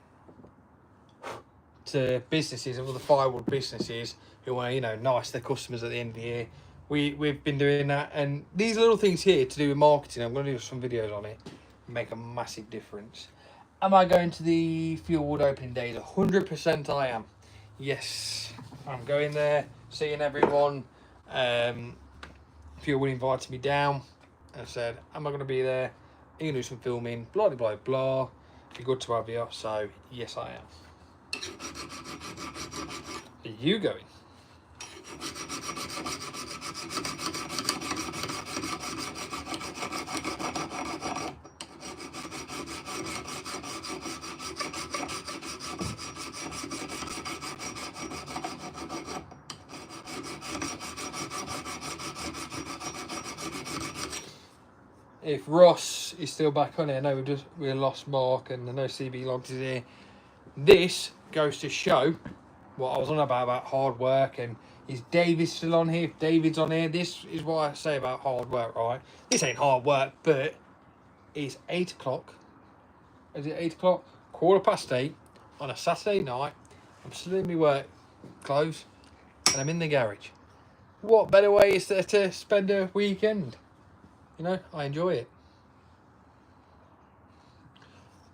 businesses and other firewood businesses who want to, you know, nice their customers at the end of the year. We've been doing that, and these little things here to do with marketing, I'm going to do some videos on it, make a massive difference. Am I going to the Fieldwood opening days? 100% I am. Yes, I'm going there, seeing everyone. Fieldwood invited me down and said, am I going to be there? Are you going to do some filming? Blah, blah, blah. Be good to have you. So, yes, I am. Are you going? If Ross is still back on here, I know we lost Mark, and I know CB Logs is here. This goes to show what I was on about hard work. And is David still on here? If David's on here, this is what I say about hard work, right? This ain't hard work, but it's 8 o'clock. Is it 8 o'clock? 8:15 on a Saturday night. I'm still in my work clothes and I'm in the garage. What better way is there to spend a weekend? You know, I enjoy it.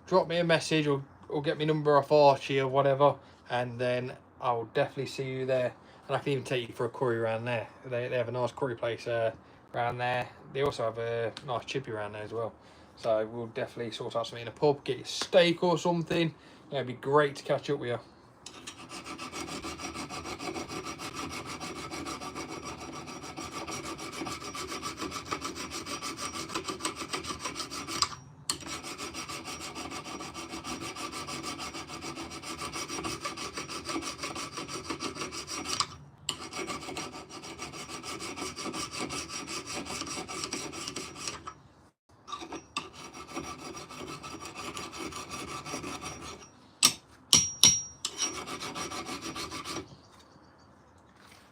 Drop me a message or get my number off Archie or whatever, and then I will definitely see you there. And I can even take you for a curry around there. They have a nice curry place around there. They also have a nice chippy around there as well. So we'll definitely sort out something in a pub, get you a steak or something. Yeah, it'd be great to catch up with you.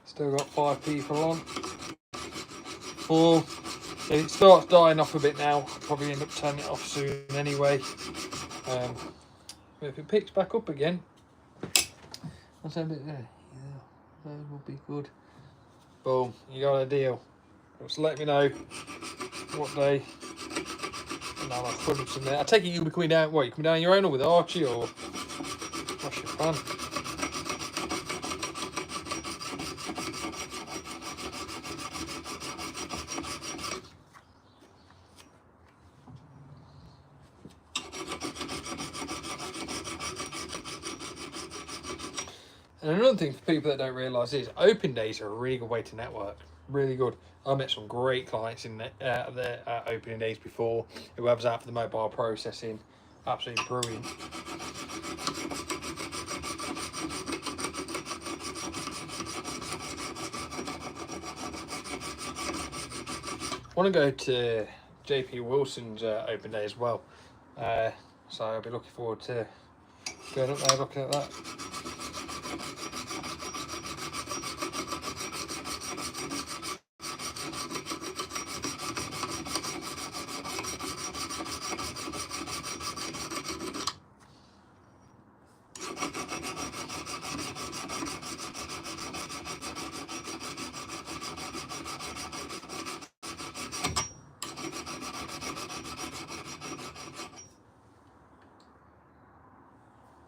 Still got 5 people on. 4. If it starts dying off a bit now, I'll probably end up turning it off soon anyway. But if it picks back up again, I'll send it there. Yeah, that will be good. Boom, you got a deal. Just let me know. what day. And I'll put them in there. I take it you'll be coming down. What, you coming down on your own or with Archie, or what's your plan? And another thing for people that don't realise is open days are a really good way to network. Really good. I met some great clients in the opening days before. Whoever's out for the mobile processing, absolutely brilliant. I want to go to JP Wilson's open day as well. So I'll be looking forward to going up there looking at that.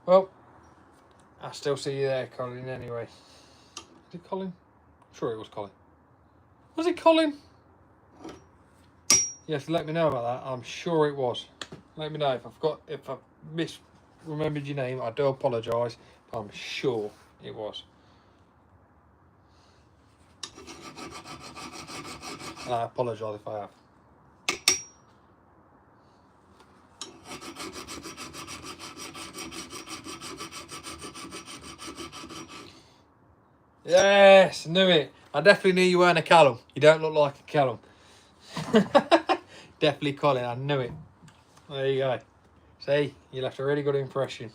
Well, I still see you there, Colin, anyway. Is it Colin? I'm sure it was Colin. Was it Colin? Yes, let me know about that. I'm sure it was. Let me know if I've misremembered your name. I do apologise, but I'm sure it was. And I apologise if I have. Yes, knew it. I definitely knew you weren't a Callum. You don't look like a Callum. Definitely Colin, I knew it. There you go. See, you left a really good impression.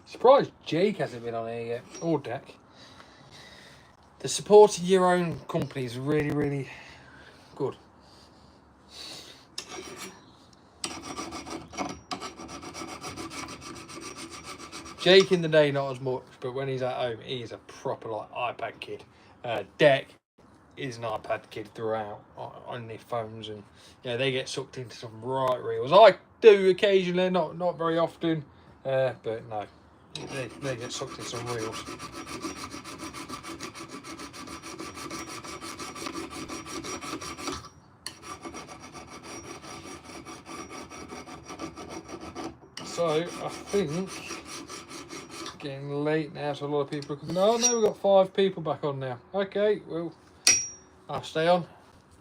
Surprised Jake hasn't been on here yet, or Deck. The supporting your own company is really, really good. Jake in the day not as much, but when he's at home, he's a proper like iPad kid. Deck is an iPad kid throughout on their phones, and yeah, they get sucked into some right reels. I do occasionally, not very often, but no, they get sucked into some reels. So I think it's getting late now, so a lot of people are coming. Oh no, we've got 5 people back on now. Okay, well, I'll stay on.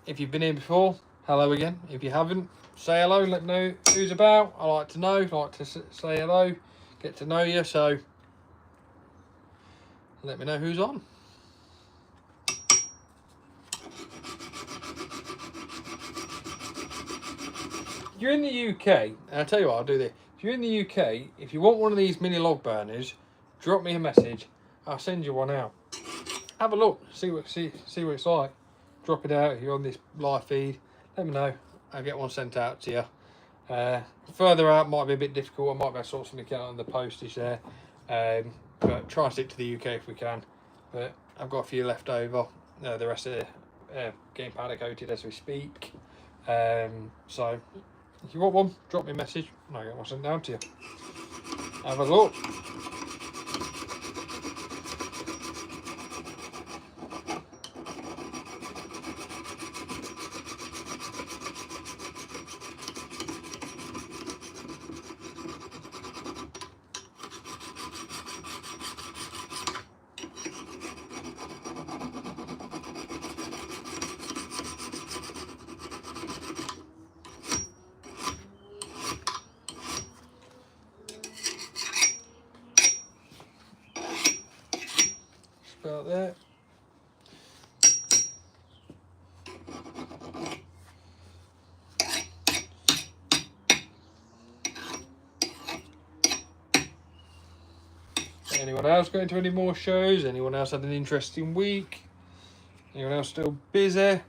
If you've been here before, hello again. If you haven't, say hello, let me know who's about. I like to know, I like to say hello, get to know you, so let me know who's on. If you're in the UK, and I'll tell you what, I'll do this. If you're in the UK, if you want one of these mini log burners, drop me a message. I'll send you one out. Have a look, see what it's like. Drop it out if you're on this live feed. Let me know. I'll get one sent out to you. Further out might be a bit difficult. I might be able to sort something out on the postage there. But try and stick to the UK if we can. But I've got a few left over. The rest are getting powder coated as we speak. So if you want one, drop me a message and I'll get one sent down to you. Have a look. About there. Anyone else going to any more shows? Anyone else had an interesting week? Anyone else still busy?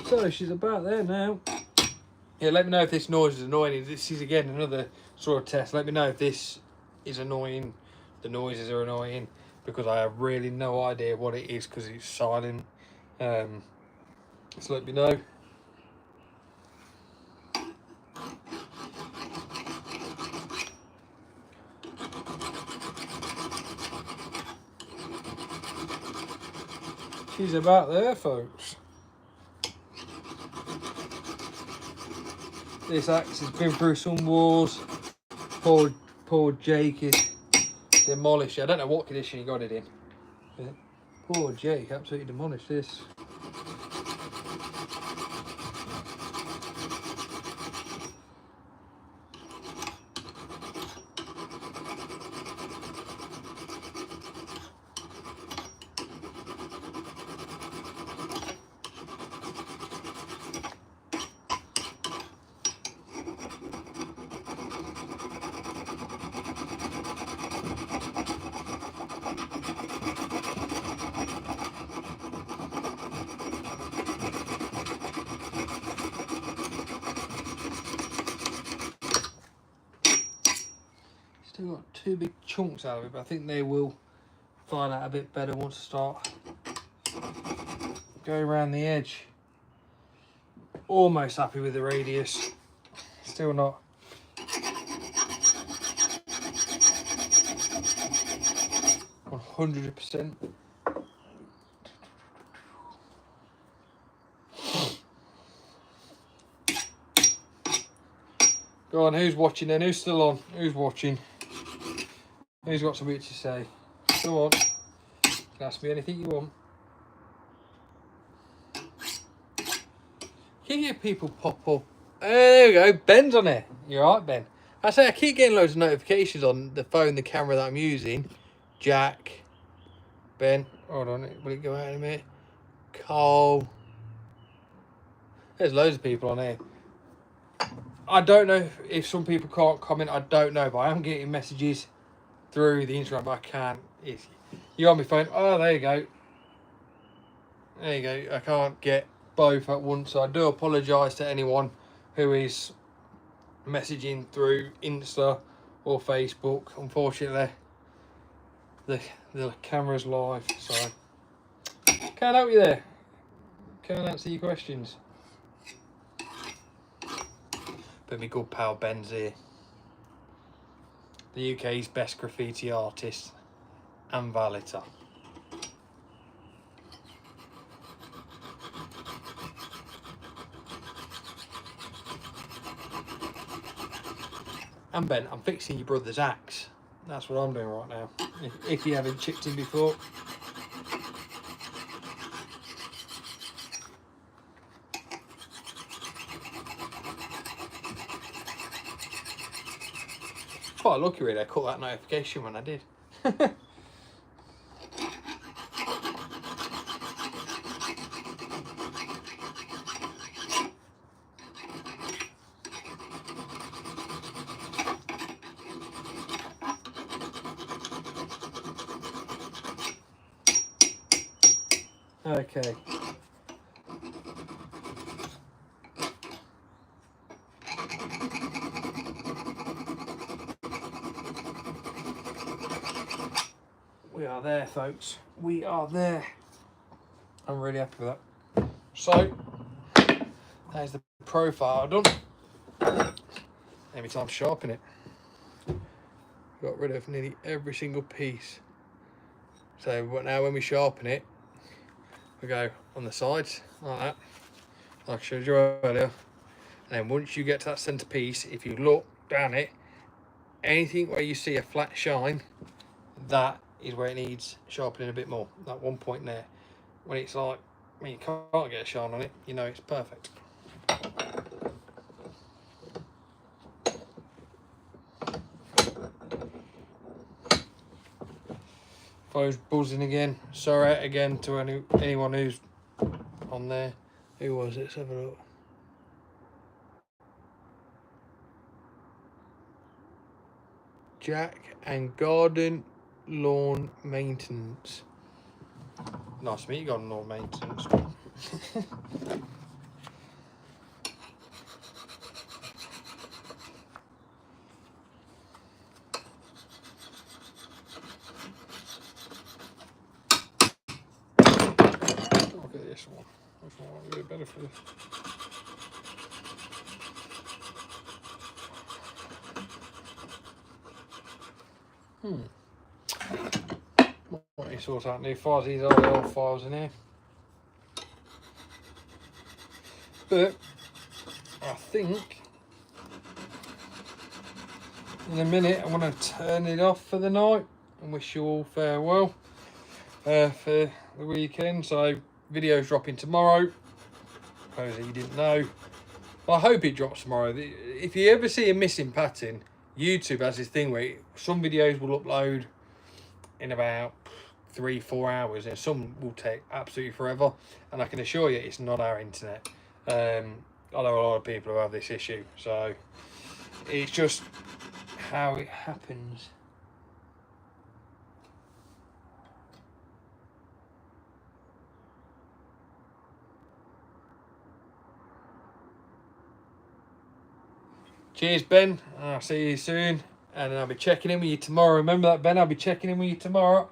So she's about there now. Yeah, let me know if this noise is annoying. This is again another sort of test. Let me know if this is annoying, the noises are annoying, because I have really no idea what it is because it's silent. So let me know. She's about there, folks. This axe has been through some wars. Poor Jake is demolished. I don't know what condition he got it in. But poor Jake absolutely demolished this. Still got two big chunks out of it, but I think they will find out a bit better once I start going around the edge. Almost happy with the radius. Still not. %. Go on, who's watching then? Who's still on? Who's watching? Who's got something to say? Go on. You can ask me anything you want. Can you get people pop up? There we go. Ben's on it. You're right, Ben. I say I keep getting loads of notifications on the phone, the camera that I'm using. Jack. Ben. Hold on. Will it go out in a minute? Carl. There's loads of people on here. I don't know if some people can't comment. I don't know, but I am getting messages through the internet, but I can't. You're on my phone. Oh, there you go. There you go. I can't get both at once, so I do apologise to anyone who is messaging through Insta or Facebook. Unfortunately, the camera's live, so can't help you there. Can't answer your questions. But my good pal Ben's here. The UK's best graffiti artist and valeter. And Ben, I'm fixing your brother's axe. That's what I'm doing right now. If you haven't chipped in before. Quite lucky really, I caught that notification when I did. Okay. We are there, folks. We are there. I'm really happy with that. So, there's the profile done. Every time I sharpen it, got rid of nearly every single piece. So now when we sharpen it, we go on the sides like that, like I showed you earlier. And then once you get to that centre piece, if you look down it, anything where you see a flat shine, that is where it needs sharpening a bit more. That one point there, when it's like, when you can't get a shine on it, you know it's perfect. Phone's buzzing again. Sorry again to anyone who's on there. Who was it? Let's have a look. Jack and Garden Lawn Maintenance. Nice to meet you, Garden Lawn Maintenance. for Might need to sort out new files. These are the old files in here. But I think in a minute I'm going to turn it off for the night and wish you all farewell for the weekend. So video's dropping tomorrow. Suppose you didn't know. Well, I hope it drops tomorrow. If you ever see a missing pattern, YouTube has this thing where some videos will upload in about 3-4 hours and some will take absolutely forever, and I can assure you it's not our internet. I know a lot of people who have this issue, so it's just how it happens. Cheers, Ben. I'll see you soon, and I'll be checking in with you tomorrow. Remember that, Ben? I'll be checking in with you tomorrow.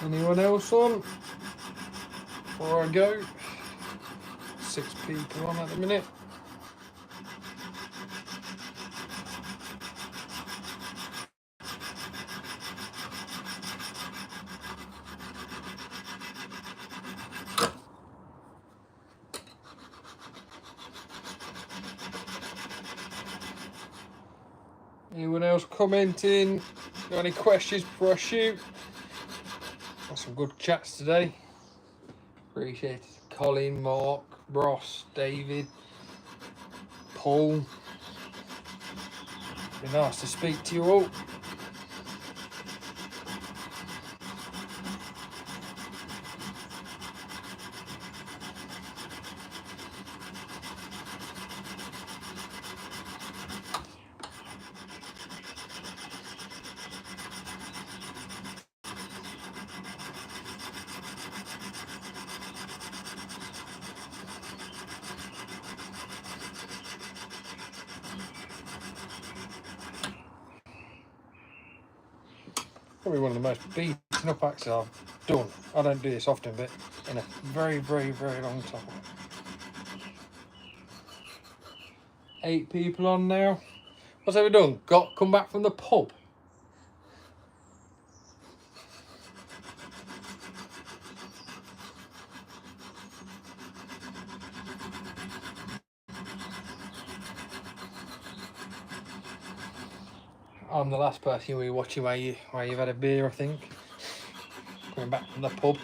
Anyone else on before I go? 6 people on at the minute. Anyone else commenting? Got any questions before I shoot? Got some good chats today. Appreciate it. Colin, Mark, Ross, David, Paul. Been nice to speak to you all. Probably one of the most beaten up acts I've done. I don't do this often, but in a very, very, very long time. 8 people on now. What's have we done? Come back from the pub. I'm the last person you'll be watching while you've had a beer, I think. Coming back from the pub.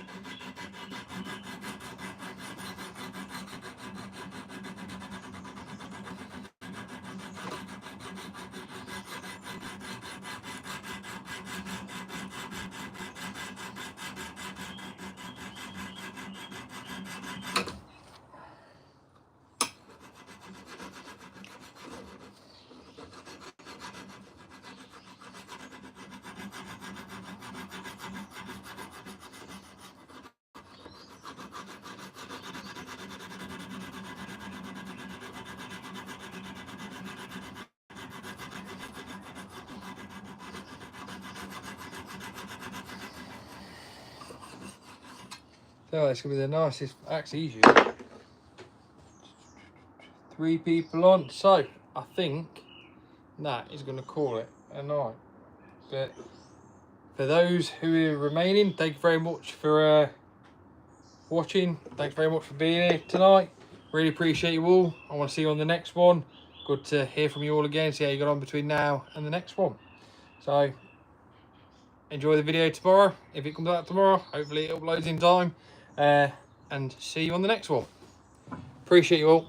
So it's going to be the nicest axe he's used. 3 people on. So I think that is going to call it a night. But for those who are remaining, thank you very much for watching. Thanks very much for being here tonight. Really appreciate you all. I want to see you on the next one. Good to hear from you all again. See how you got on between now and the next one. So enjoy the video tomorrow. If it comes out tomorrow, hopefully it uploads in time. And see you on the next one. Appreciate you all.